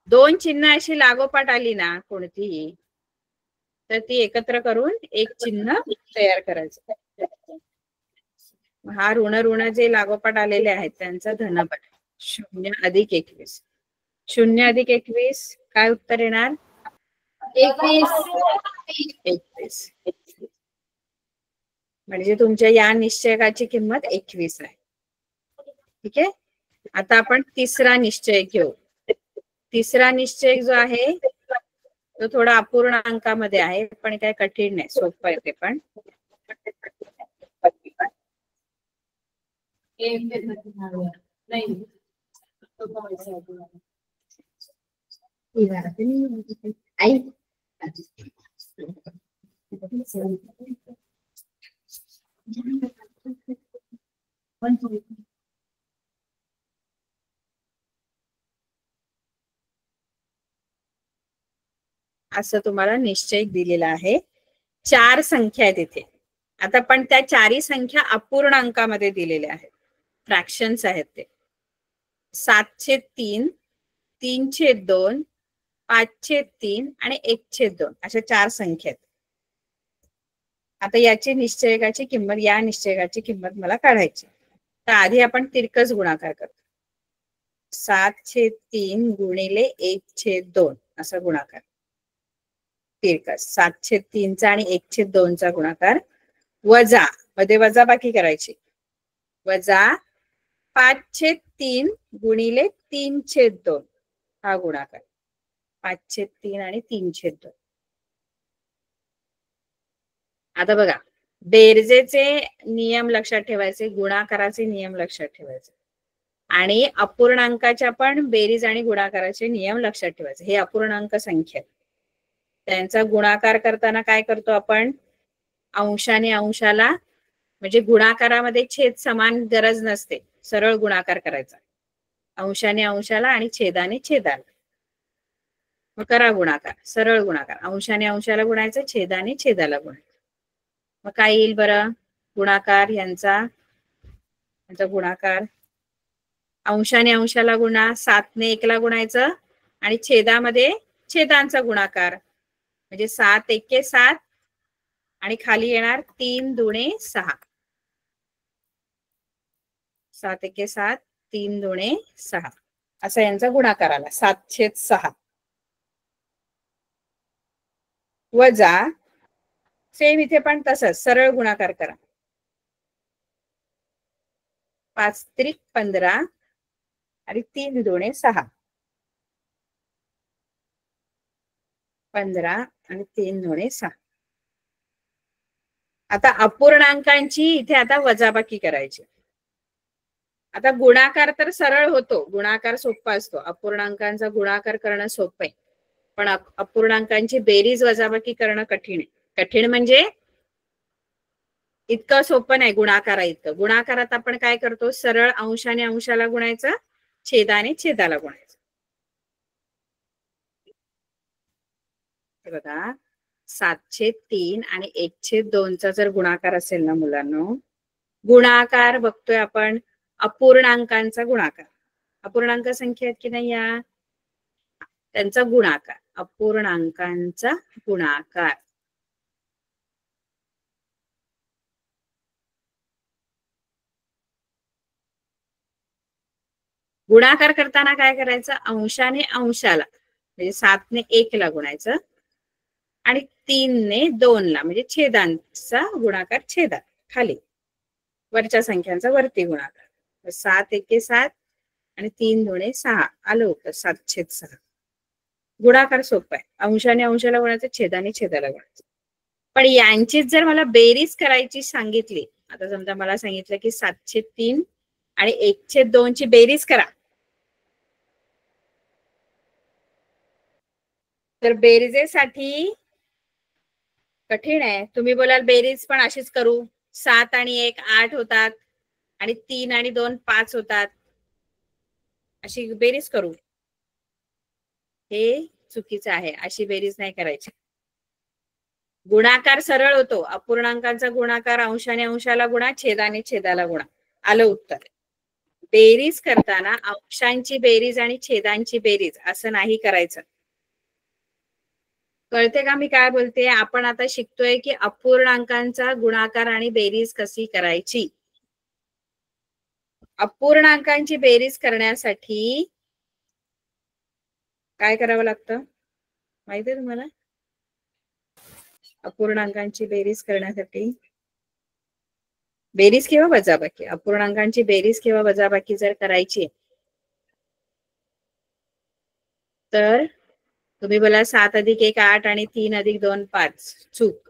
2 चिन्ह अशी लागोपाठ आली ना कोणतीही, तर ती एकत्र करून एक चिन्ह तयार करायचं. हा ऋण ऋण जे लागोपाठ आलेले आहेत त्यांचा धन बनेल. 0 अधिक 21. 0 अधिक 21 काय उत्तर येणार? 21. म्हणजे तुमच्या या निश्चयकाची किंमत 21 आहे. ठीक आहे. आता आपण तिसरा निश्चय घेऊ. तिसरा निश्चय जो आहे तो थोडा अपूर्ण अंकामध्ये आहे, पण काय कठीण नाही, सोपं आहे ते पण. असं तुम्हाला निश्चय दिलेला आहे. 4 संख्या आहेत इथे. आता पण त्या 4ही संख्या अपूर्ण अंकामध्ये दिलेल्या आहेत, फ्रॅक्शन्स आहेत ते. 7/3, 3/2, 5/3 आणि 1/2 अशा 4 संख्या आहेत. आता याची निश्चयकाची किंमत, या निश्चयकाची किंमत मला काढायची. तर आधी आपण तिरकस गुणाकार करतो. 7/3 गुणिले 1/2 असा गुणाकार. तिरकस 7/3 आणि 1/2 गुणाकार वजा, मध्ये वजा बाकी करायची, वजा 5/3 गुणिले 3/2 हा गुणाकार. 5/3 आणि 3/2. आता बघा बेरजेचे नियम लक्षात ठेवायचे, गुणाकाराचे नियम लक्षात ठेवायचे आणि अपूर्णांकाच्या पण बेरीज आणि गुणाकाराचे नियम लक्षात ठेवायचे. हे अपूर्णांक संख्या, त्यांचा गुणाकार करताना काय करतो आपण? अंशाने अंशाला, म्हणजे गुणाकारामध्ये छेद समान गरज नसते, सरळ गुणाकार करायचा. अंशाने अंशाला आणि छेदाने छेदाला. मग करा गुणाकार, सरळ गुणाकार. अंशाने अंशाला गुणायचं, छेदाने छेदाला गुणायचं. मग काय येईल बरं? गुणाकार यांचा गुणाकार अंशाने अंशाला गुणा, 7ने 1ला गुणायचं आणि छेदामध्ये छेदांचा गुणाकार, म्हणजे 7 1 7 आणि खाली येणार 3 दुणे 6. 7 1 7 3 दुणे 6 असा यांचा गुणाकार आला. 7/6 वजा, सेम इथे पण तसंच सरळ गुणाकार करा. 5 त्रिक 15 आणि 3 दुणे 6. 15 आणि 3 दुणे 6 आता अपूर्णांकांची इथे आता वजाबाकी करायची. आता गुणाकार तर सरळ होतो, गुणाकार सोपा असतो, अपूर्णांकांचा गुणाकार करणं सोपं आहे, पण अपूर्णांकांची बेरीज वजाबाकी करणं कठीण आहे. कठीण म्हणजे इतकं सोपं नाही गुणाकारा इतकं. गुणाकारात आपण काय करतो, सरळ अंशाने अंशाला गुणायचं, छेदाने छेदाला गुणायचं. बघा 7/3 आणि 1/2चा जर गुणाकार असेल ना मुलांनो, गुणाकार बघतोय आपण अपूर्णांकांचा गुणाकार. अपूर्णांक संख्या आहेत की नाही या, त्यांचा गुणाकार, अपूर्णांकांचा गुणाकार. गुणाकार करताना काय करायचं, अंशाने अंशाला म्हणजे 7ने 1ला गुणायचं आणि 3ने 2ला म्हणजे छेदांचा गुणाकार छेदात खाली, वरच्या संख्यांचा वरती गुणाकार. 7 एके 7 आणि 3 दुणे 6 आलं होतं 7/6. गुणाकार सोपा आहे, अंशाने अंशाला गुणायचं, छेदाने छेदाला गुणायचं. पण यांचीच जर मला बेरीज करायची सांगितली, आता समजा मला सांगितलं की 7/3 आणि 1/2ची बेरीज करा, तर बेरीजेसाठी कठीण आहे. तुम्ही बोलाल बेरीज पण अशीच करू, 7 आणि 1 8 होतात आणि 3 आणि 2 5 होतात, अशी बेरीज करू. हे चुकीचं आहे, अशी बेरीज नाही करायची. गुणाकार सरळ होतो, अपूर्णांकांचा गुणाकार अंशाने अंशाला गुणा, छेदाने छेदाला गुणा, आलं उत्तर. बेरीज करताना अंशांची बेरीज आणि छेदांची बेरीज असं नाही करायचं. कळते का मी काय बोलते? आपण आता शिकतोय की अपूर्णांकांचा गुणाकार आणि बेरीज कशी करायची. अपूर्णांकांची बेरीज करण्यासाठी काय करावं लागतं माहितीये तुम्हाला? अपूर्णांकांची बेरीज करण्यासाठी बेरीज किंवा वजाबाकी, अपूर्णांकांची बेरीज किंवा वजाबाकी जर करायची तर तुम्ही बोला 7 + 1 8 आणि 3 + 2 5, चूक.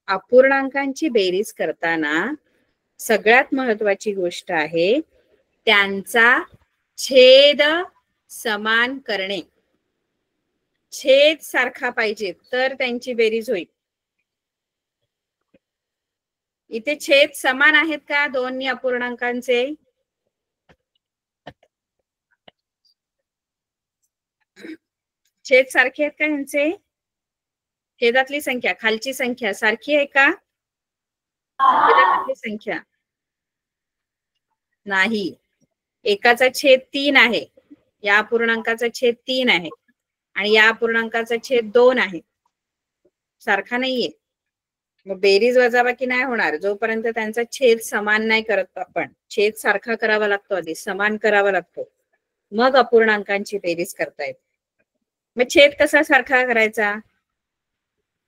अपूर्णांकांची बेरीज करताना सगळ्यात महत्वाची गोष्ट आहे त्यांचा छेद समान करणे. छेद सारखा पाहिजे तर त्यांची बेरीज होईल. इथे छेद समान आहेत का दोन्ही अपूर्णांकांचे? छेद सारखे आहेत का यांचे? छेदातली संख्या, खालची संख्या सारखी आहे का? छेदातली संख्या नाही. एकाचा छेद 3 आहे, या अपूर्णांकाचा छेद 3 आहे आणि या अपूर्णांकाचा छेद 2 आहे, सारखा नाहीये. मग बेरीज वजाबाकी नाही होणार जोपर्यंत त्यांचा छेद समान नाही करत. आपण छेद सारखा करावा लागतो, आधी समान करावा लागतो, मग अपूर्णांकांची बेरीज करता येते. मग छेद कसा सारखा करायचा?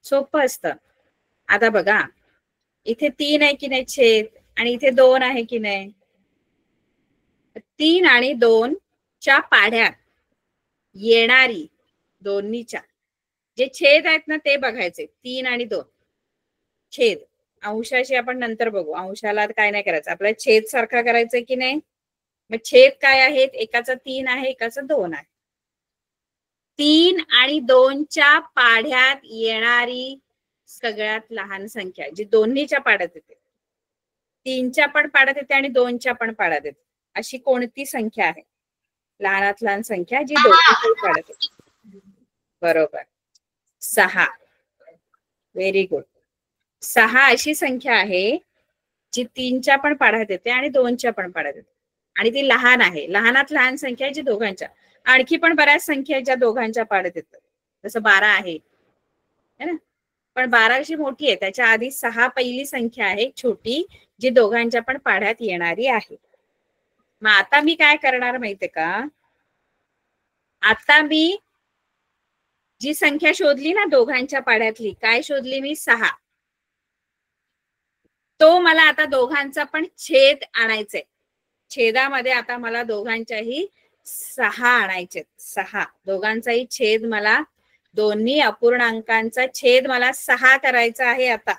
सोपं असतं. आता बघा इथे 3 आहे की नाही छेद, आणि इथे 2 आहे की नाही. 3 आणि 2च्या पाढ्यात येणारी दोन्हीच्या जे छेद आहेत ना ते बघायचे. 3 आणि 2 छेद, अंशाशी आपण नंतर बघू, अंशाला काय नाही करायचं, आपल्याला छेद सारखा करायचंय की नाही. मग छेद काय आहेत? एकाचा 3 आहे, एकाचा 2 आहे. 3 आणि 2च्या पाढ्यात येणारी सगळ्यात लहान संख्या जी दोन्हीच्या पाड्यात येते, 3च्या पण पाड्यात येते आणि 2च्या पण पाड्यात येते, अशी कोणती संख्या आहे? लहानात लहान संख्या जी दोन्हीच्या पाड्यात येते. बरोबर, 6. Very good. 6 अशी संख्या आहे जी 3च्या पण पाड्यात येते आणि 2च्या पण पाड्यात येते आणि ती लहान आहे. लहानात लहान संख्या आहे जी दोघांच्या. आणखी पण बऱ्याच संख्या आहेत ज्या दोघांच्या पाड्यात येतात, जसं 12 आहे ना, पण 12 अशी मोठी आहे, त्याच्या आधी 6 पहिली संख्या आहे छोटी जी दोघांच्या पण पाढ्यात येणारी आहे. मग आता मी काय करणार माहितीये का? आता मी जी संख्या शोधली ना दोघांच्या पाढ्यातली, काय शोधली मी? 6. तो मला आता दोघांचा पण छेद आणायचे. छेदामध्ये आता मला दोघांच्याही 6 आणायचे. 6 दोघांचाही छेद मला दोन्ही अपूर्णांकांचा छेद मला 6 करायचा आहे. आता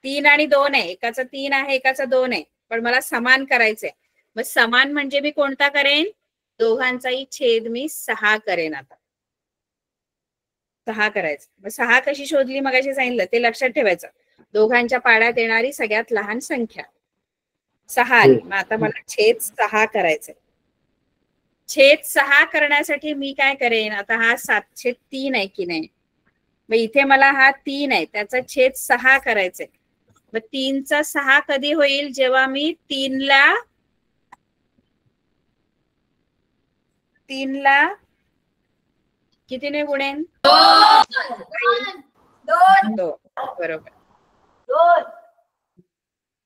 3 आणि 2 आहे, एकाचा 3 आहे एकाचा 2 आहे, पण मला समान करायचंय. मग समान म्हणजे मी कोणता करेन? दोघांचाही छेद मी 6 करेन. आता 6 करायचं. मग 6 कशी शोधली मगाशी सांगितलं, ते लक्षात ठेवायचं. दोघांच्या पाड्यात येणारी सगळ्यात लहान संख्या 6 आली. मग आता मला छेद 6 करायचंय. छेद 6 करण्यासाठी मी काय करेन? आता हा 7/3 आहे की नाही, मग इथे मला हा 3 आहे, त्याचा छेद 6 करायचंय. मग 3चा 6 कधी होईल? जेव्हा मी 3ला कितीने गुणेन? 2. बरोबर.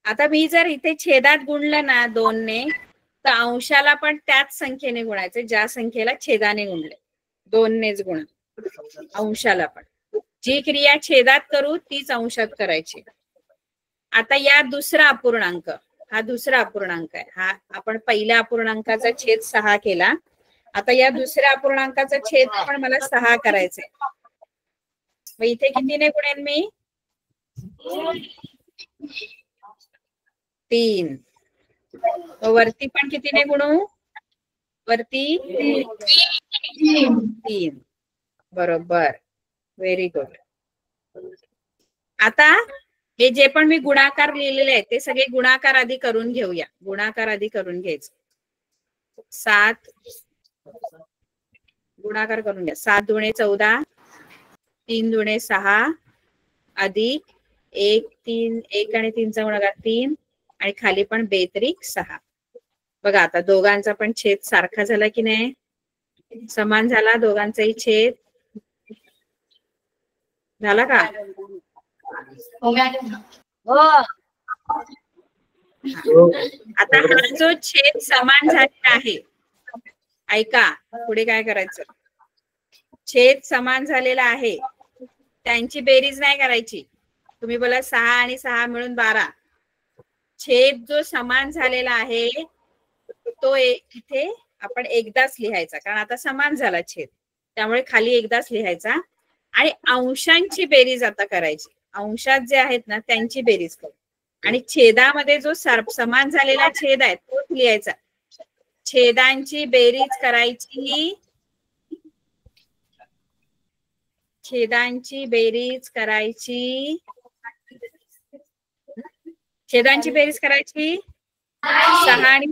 आता मी जर इथे छेदात गुणलं ना 2 ने, तर अंशाला पण त्याच संख्येने गुणायचं ज्या संख्येला छेदाने गुणले. 2 नेच गुणा अंशाला पण. जी क्रिया छेदात करू तीच अंशात करायची. आता या दुसरा अपूर्णांक, हा दुसरा अपूर्णांक आहे. हा आपण पहिल्या अपूर्णांकाचा छेद 6 केला. आता या दुसऱ्या अपूर्णांकाचा छेद पण मला 6 करायचंय. मग इथे कितीने गुणेन मी? 3. वरती पण कितीने गुणू? वरती 3. बरोबर. Very good. आता हे जे पण मी गुणाकार लिहिलेले आहेत ते सगळे गुणाकार आधी करून घेऊया. गुणाकार आधी करून घ्यायचं. 7 गुणाकार करून घ्या. 7 दुणे 14, 3 दुणे 6 अधिक 1 आणि 3चा गुणाकार 3 आणि खाली पण बेत्रिक 6. बघा आता दोघांचा पण छेद सारखा झाला की नाही? समान झाला दोघांचाही छेद. झाला का? आता हा जो छेद समान झालेला आहे, ऐका पुढे काय करायचं? छेद समान झालेला आहे, त्यांची बेरीज नाही करायची. तुम्ही बोला 6 आणि 6 मिळून 12. छेद जो समान झालेला आहे तो इथे आपण एकदाच लिहायचा, कारण आता समान झाला छेद, त्यामुळे खाली एकदाच लिहायचा. आणि अंशांची बेरीज आता करायची. अंशात जे आहेत ना त्यांची बेरीज करू. आणि छेदामध्ये जो समान झालेला छेद आहे तोच लिहायचा. छेदांची बेरीज करायची. छेदांची बेरीज करायची. छेदांची बेरीज करायची. 6 आणि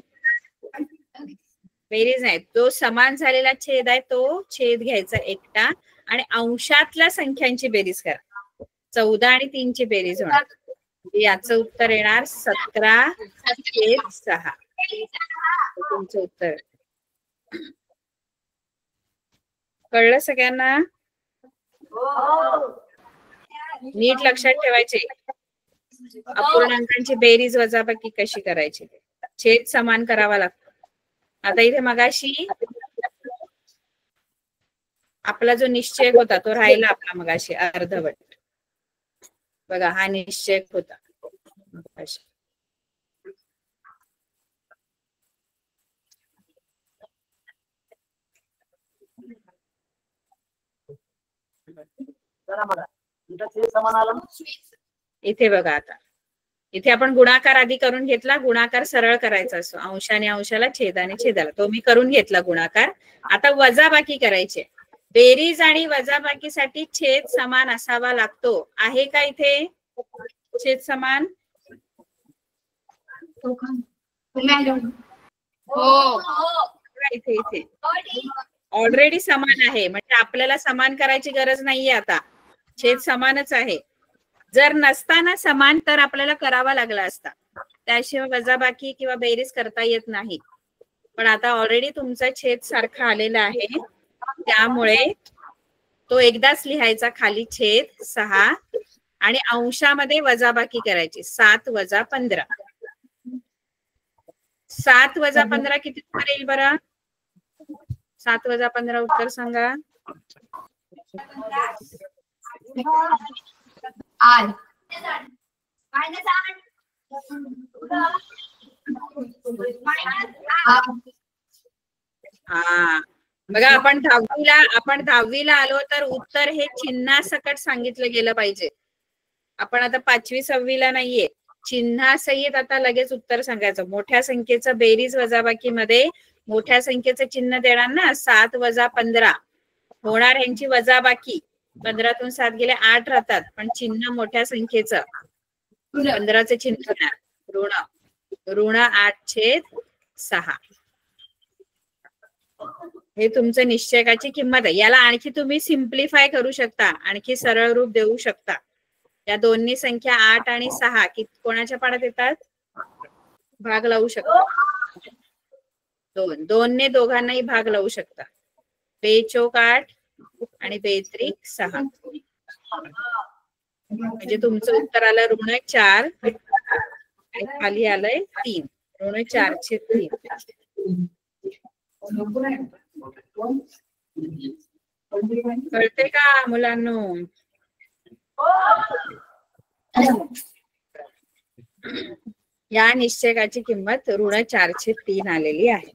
बेरीज नाही, जो समान झालेला छेद आहे तो छेद घ्यायचा एकटा आणि अंशातल्या संख्यांची बेरीज करा. 14 आणि 3 ची बेरीज होणार. याचं उत्तर येणार 17/6. तुमचं उत्तर. कळलं सगळ्यांना? नीट लक्षात ठेवायचे अपूर्णांकांची बेरीज वजाबाकी कशी करायची. छेद समान करावा लागतो. आता इथे मगाशी आपला जो निश्चय होता तो राहिला आपला मगाशी अर्धवट. बघा हा निश्चय होता. इथे बघा आता इथे आपण गुणाकार आधी करून घेतला. गुणाकार सरळ करायचा असतो. अंशाने अंशाला, छेदाने छेदाला. तो मी करून घेतला गुणाकार. आता वजाबाकी करायची. बेरीज आणि वजाबाकीसाठी छेद समान असावा लागतो. आहे का इथे छेद समान? इथे इथे ऑलरेडी समान आहे, म्हणजे आपल्याला समान करायची गरज नाहीये. आता छेद समानच आहे. जर नसताना समान तर आपल्याला करावा लागला असता. त्याशिवाय वजाबाकी किंवा बेरीज करता येत नाही. पण आता ऑलरेडी तुमचा छेद सारखा आलेला आहे, त्यामुळे तो एकदाच लिहायचा. खाली छेद 6 आणि अंशामध्ये वजाबाकी करायची. 7 - 15. 7 - 15 किती उत्तर येईल बरं? 7 - 15 उत्तर सांगा. 8. हा बघा आपण दहावीला आलो तर उत्तर हे चिन्हासकट सांगितलं गेलं पाहिजे. आपण आता 5वी 6वीला नाहीये. चिन्हासहित आता लगेच उत्तर सांगायचं. मोठ्या संख्येचं बेरीज वजाबाकी मध्ये मोठ्या संख्येचं चिन्ह देणार ना. 7 वजा 15 होणार यांची वजाबाकी. 15तून 7 गेले 8 राहतात. पण चिन्ह मोठ्या संख्येचं 15चे चिन्ह देणार ऋण 8/6. हे तुमचं निश्चयकाची किंमत आहे. याला आणखी तुम्ही सिम्प्लिफाय करू शकता. आणखी सरळ रूप देऊ शकता. या दोन्ही संख्या 8 आणि 6 कोणाच्या पाड्यात येतात? भाग लावू शकता. 2 ने दोघांनाही भाग लावू शकता. 2 8 आणि 2 6. म्हणजे तुमचं उत्तर आलं ऋण 4 आणि खाली आलंय 3. ऋण 4/3. कळते का मुलांनो? या निश्चयकाची किंमत ऋण 4/3 आलेली आहे.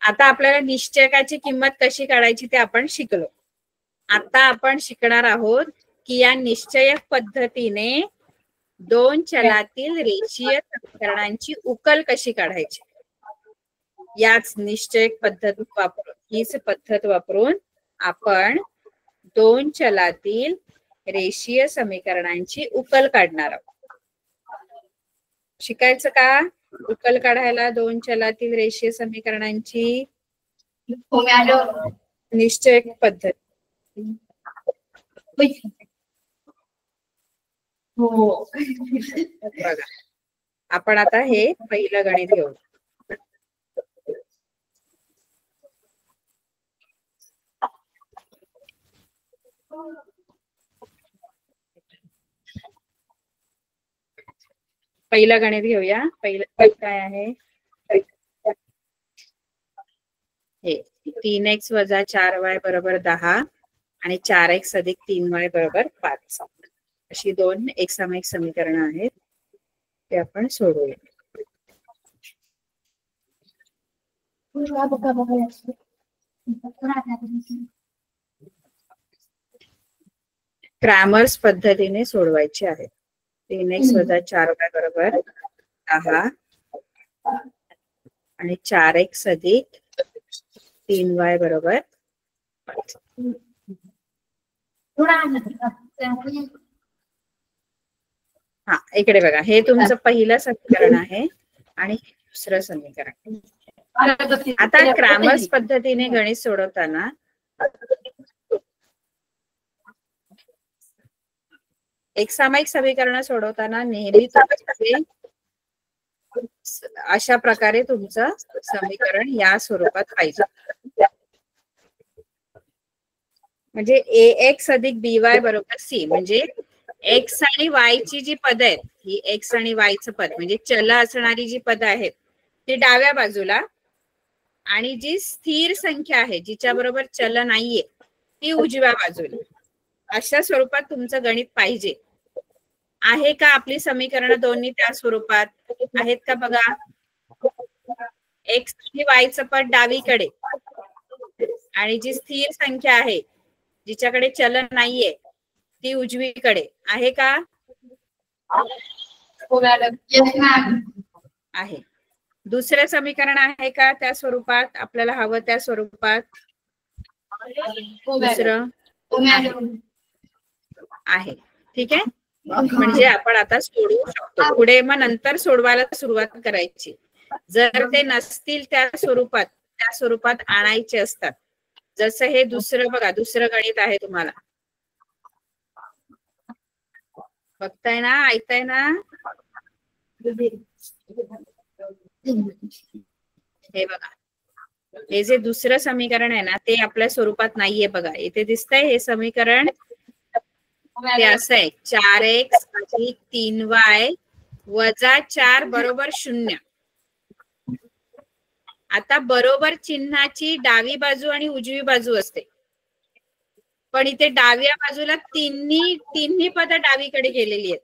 आता आपल्याला निश्चयकाची किंमत कशी काढायची ते आपण शिकलो. आता आपण शिकणार आहोत की या निश्चयक पद्धतीने 2 चलातील रेषीय समीकरणांची उकल कशी काढायची. याच निश्चयक पद्धत वापरून हीच पद्धत वापरून आपण 2 चलातील रेषीय समीकरणांची उकल काढणार आहोत. शिकायचं का उकल काढायला 2 चलातील रेषीय समीकरणांची निश्चयक पद्धत. बघा आपण आता हे पहिलं गणित घेऊ. पहिलं गणित घेऊया. पहिलं काय आहे? हे 3x वजा 4y बरोबर 10 आणि 4x अधिक 3y बरोबर 5 अशी 2 एकसामायिक समीकरणं आहेत. ते आपण सोडवूया. क्रॅमर्स पद्धतीने सोडवायचे आहेत. 3x वजा 4y बरोबर 10 आणि 4x अधिक 3y बरोबर 5. हा इकडे बघा हे तुमचं पहिलं समीकरण आहे आणि दुसरं समीकरण. आता क्रॅमर्स पद्धतीने गणित सोडवताना एकसामायिक समीकरण सोडवताना नेहमी अशा प्रकारे तुमचं समीकरण या स्वरूपात पाहिजे. म्हणजे ax अधिक by बरोबर c. म्हणजे x आणि y ची जी पद आहेत ही x आणि y चं पद म्हणजे चल असणारी जी पद आहेत ती डाव्या बाजूला आणि जी स्थिर संख्या आहे जिच्या बरोबर चल नाहीये ती उजव्या बाजूला. अशा स्वरूपात तुमचं गणित पाहिजे. आहे का आपली समीकरण दोन्ही त्या स्वरूपात आहेत का? बघा x आणि y चं पद डावीकडे आणि जी स्थिर संख्या आहे जिच्याकडे चलन नाहीये ती उजवीकडे आहे का? आहे. दुसरं समीकरण आहे का त्या स्वरूपात? आपल्याला हवं त्या स्वरूपात दुसरं आहे. ठीक आहे. म्हणजे आपण आता सोडवू शकतो. पुढे मग नंतर सोडवायला सुरुवात करायची. जर ते नसतील त्या स्वरूपात आणायचे असतात. जसं हे दुसरं बघा दुसरं गणित आहे. तुम्हाला बघताय ना ऐकताय ना? हे बघा हे जे दुसरं समीकरण आहे ना ते आपल्या स्वरूपात नाहीये. बघा इथे दिसतंय हे समीकरण ते असं आहे 4x अधिक 3y वजा 4 बरोबर 0. आता बरोबर चिन्हाची डावी बाजू आणि उजवी बाजू असते. पण इथे डाव्या बाजूला तिन्ही पद डावीकडे गेलेली आहेत.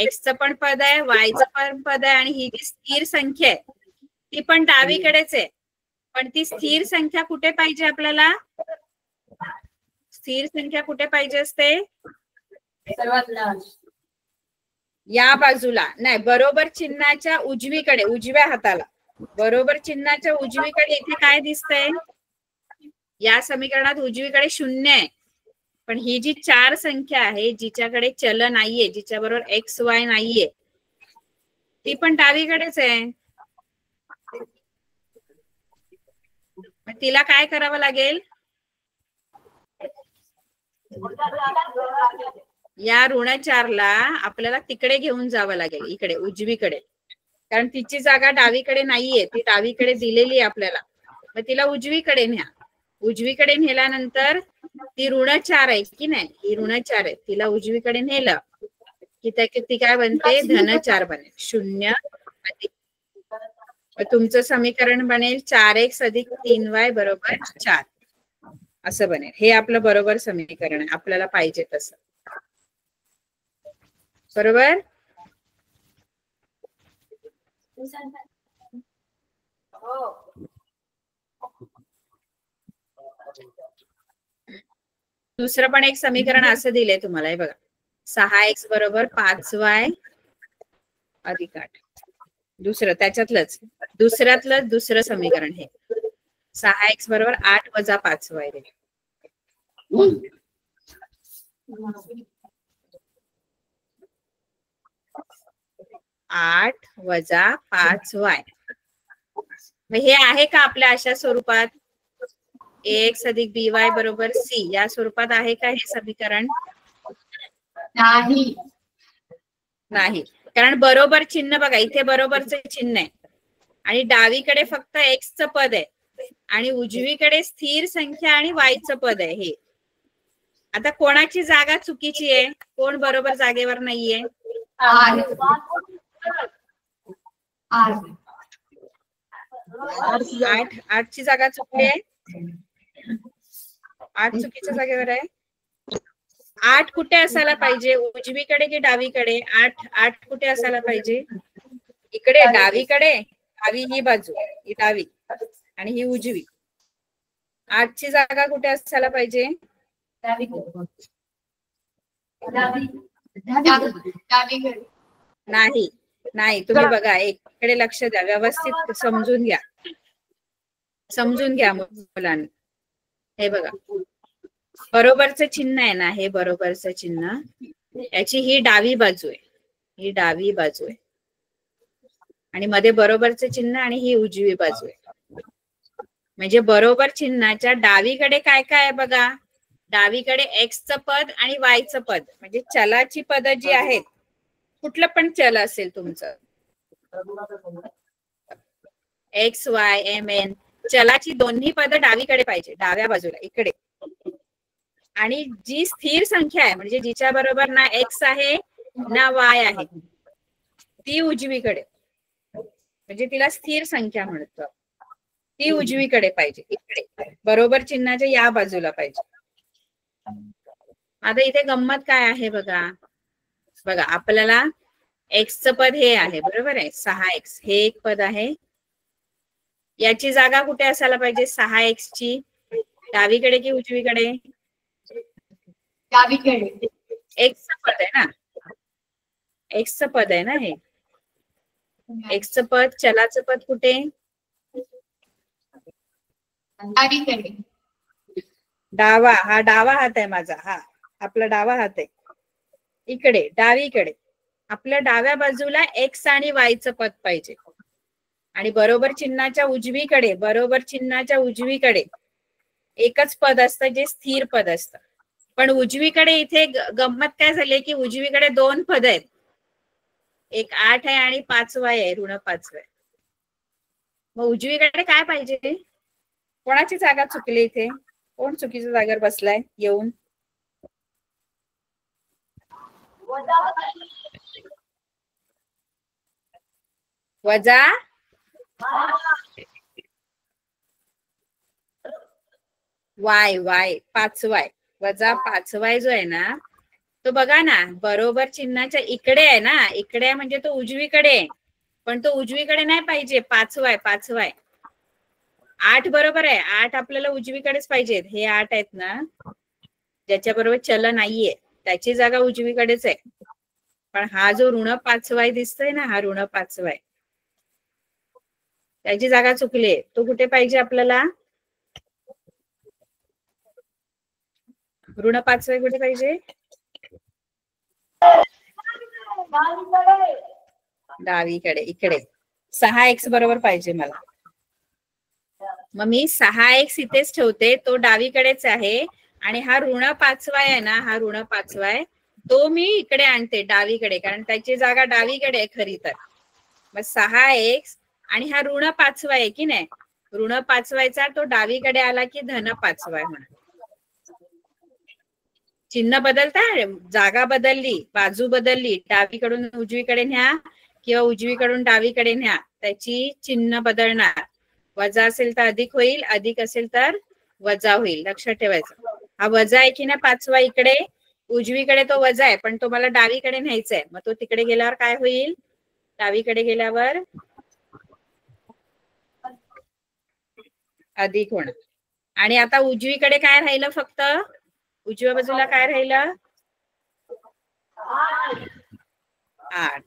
x चं पण पद आहे, y चं पण पद आहे आणि ही जी स्थिर संख्या आहे ती पण डावीकडेच आहे. पण ती स्थिर संख्या कुठे पाहिजे आपल्याला? स्थिर संख्या कुठे पाहिजे असते? सर्वात लहान. या बाजूला नाही, बरोबर चिन्हाच्या उजवीकडे, उजव्या हाताला बरोबर चिन्हाच्या उजवीकडे इथे काय दिसतंय? या समीकरणात उजवीकडे 0 आहे. पण ही जी 4 संख्या आहे जिच्याकडे चल नाहीये, जिच्या बरोबर एक्स वाय नाहीये, ती पण डावीकडेच आहे. मग तिला काय करावं लागेल? या ऋण 4 ला आपल्याला तिकडे घेऊन जावं लागेल, इकडे उजवीकडे, कारण तिची जागा डावीकडे नाहीये, ती डावीकडे दिलेली आहे आपल्याला. मग तिला उजवीकडे न्या. उजवीकडे नेल्यानंतर ती ऋण 4 आहे की नाही, ही ऋण 4 आहे, तिला उजवीकडे नेलं की ती काय बनते? धन 4 बनेल. 0 अधिक, तुमचं समीकरण बनेल 4x अधिक 3y बरोबर 4 असं बनेल. हे आपलं बरोबर समीकरण आहे, आपल्याला पाहिजे तसं. बरोबर? दुसरं पण एक समीकरण असं दिलंय तुम्हाला, हे बघा. 6x बरोबर 5y अधिक 8. दुसरं त्याच्यातलंच दुसरं समीकरण हे 6x बरोबर 8 वजा 5y. 8 वजा 5y. हे आहे का आपल्या अशा स्वरूपात? ax अधिक by बरोबर c या स्वरूपात आहे का हे समीकरण? नाही. नाही, कारण बरोबर चिन्ह बघा, इथे बरोबरचे चिन्ह आहे आणि डावीकडे फक्त x चं पद आहे आणि उजवीकडे स्थिर संख्या आणि y चं पद आहे. हे आता कोणाची जागा चुकीची आहे? कोण बरोबर जागेवर नाहीये? 8 ची जागा चुकली आहे. 8 चुकीच्या जागेवर आहे. 8 कुठे असायला पाहिजे? उजवीकडे की डावीकडे? 8 कुठे असायला पाहिजे? इकडे, डावीकडे. डावी ही बाजू, ही डावी आणि ही उजवी. 8 ची जागा कुठे असायला पाहिजे? नाही नाही, तुम्ही बघा, इकडे लक्ष द्या, व्यवस्थित समजून घ्या मुलांनी. हे बघा, बरोबरचं चिन्ह आहे ना, हे बरोबरचं चिन्ह, याची ही डावी बाजू आहे, ही डावी बाजू आहे आणि मध्ये बरोबरचं चिन्ह आणि ही उजवी बाजू आहे. म्हणजे बरोबर चिन्हाच्या डावीकडे काय काय आहे बघा? डावीकडे एक्स चं पद आणि वाय चं पद, म्हणजे चलाची पद जी आहेत, कुठलं पण चल असेल तुमचं, एक्स वाय एम एन, चलाची दोन्ही पद डावीकडे पाहिजे, डाव्या बाजूला इकडे. आणि जी स्थिर संख्या आहे, म्हणजे जिच्या बरोबर ना एक्स आहे ना वाय आहे, ती उजवीकडे, म्हणजे तिला स्थिर संख्या म्हणतो, ती उजवीकडे पाहिजे, इकडे बरोबर चिन्हाच्या या बाजूला पाहिजे. आता इथे गंमत काय आहे बघा, आपल्याला एक्स चं पद हे आहे, बरोबर आहे, 6x हे एक पद आहे. याची जागा कुठे असायला पाहिजे? 6x ची डावीकडे की उजवीकडे? डावीकडे. एक्स चं पद आहे ना, एक्स चं पद आहे ना हे. एक्स चं पद, चलाचं पद कुठे? डावीकडे. डावा, हा डावा हात आहे माझा, हा आपला डावा हात आहे. इकडे डावीकडे आपल्या डाव्या बाजूला एक्स आणि वाय चं पद पाहिजे आणि बरोबर चिन्हाच्या उजवीकडे एकच पद असतं जे स्थिर पद असतं. पण उजवीकडे इथे गंमत काय झाली की उजवीकडे 2 पद आहेत, एक 8 आहे आणि 5y आहे, ऋण 5y. मग उजवीकडे काय पाहिजे? कोणाची जागा चुकली इथे? कोण चुकीच्या जागेवर बसलाय येऊन? वजा वाय, 5y वजा 5y जो आहे ना, तो बघा ना बरोबर चिन्हाच्या इकडे आहे ना, इकडे आहे म्हणजे तो उजवीकडे आहे, पण तो उजवीकडे नाही पाहिजे. 5y 8 बरोबर आहे. 8 आपल्याला उजवीकडेच पाहिजेत. हे 8 आहेत ना, ज्याच्या बरोबर चल नाहीये त्याची जागा उजवीकडेच आहे. पण हा जो ऋण 5 दिसतोय ना, हा ऋण 5 त्याची जागा चुकली. तो कुठे पाहिजे आपल्याला? ऋण 5 कुठे पाहिजे? डावीकडे, इकडे. 6x बरोबर पाहिजे मला. मग मी 6x इथेच ठेवते. तो डावीकडेच आहे. आणि हा ऋण 5 आहे ना, हा ऋण 5 तो मी इकडे आणते डावीकडे, कारण त्याची जागा डावीकडे आहे खरी तर. मग 6x आणि हा ऋण 5 आहे की नाही, ऋण 5 तो डावीकडे आला की धन 5 म्हणा. चिन्ह बदलता, जागा बदलली, बाजू बदलली, डावीकडून उजवीकडे न्या किंवा उजवीकडून डावीकडे न्या, त्याची चिन्ह बदलणार. वजा असेल तर अधिक होईल, अधिक असेल तर वजा होईल. लक्षात ठेवायचं. हा वजा आहे की नाही 5 इकडे, उजवीकडे तो वजा आहे, पण तो मला डावीकडे न्यायचा आहे. मग तो तिकडे गेल्यावर काय होईल? डावीकडे गेल्यावर अधिक होणार. आणि आता उजवीकडे काय राहिलं? फक्त उजव्या बाजूला काय राहिलं? 8.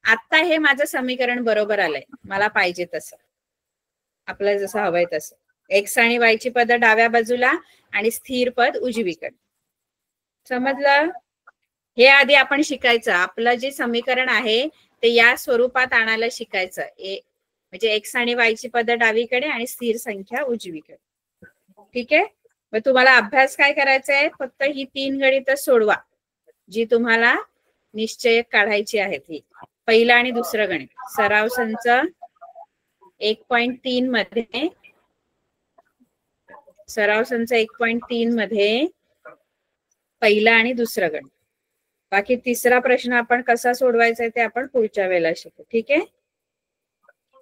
आता हे माझं समीकरण बरोबर आलंय, मला पाहिजे तसं, आपल्याला जसं हवंय तसं. एक्स आणि वाय ची पद डाव्या बाजूला आणि स्थिर पद उजवीकडे. समजलं? हे आधी आपण शिकायचं. आपलं जे समीकरण आहे ते या स्वरूपात आणायला शिकायचं. म्हणजे एक्स आणि वाय ची पद डावीकडे आणि स्थिर संख्या उजवीकडे. ठीक आहे. मग तुम्हाला अभ्यास काय करायचा आहे? फक्त ही 3 गणितं सोडवा जी तुम्हाला निश्चय काढायची आहेत. ही पहिलं आणि दुसरं गणित. सराव संच 1.3 मध्ये, सराव संच 1.3 मध्ये पहिलं आणि दुसरं गणित. बाकी तिसरा प्रश्न आपण कसा सोडवायचा आहे ते आपण पुढच्या वेळेला शिकू. ठीक आहे.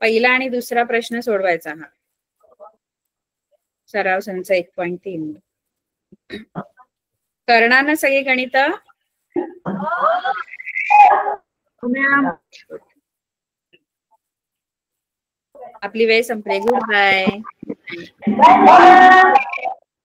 पहिला आणि दुसरा प्रश्न सोडवायचा हा सराव संच 1.3. करणार ना सगळी गणित? आपली वेळ संपली. Good bye.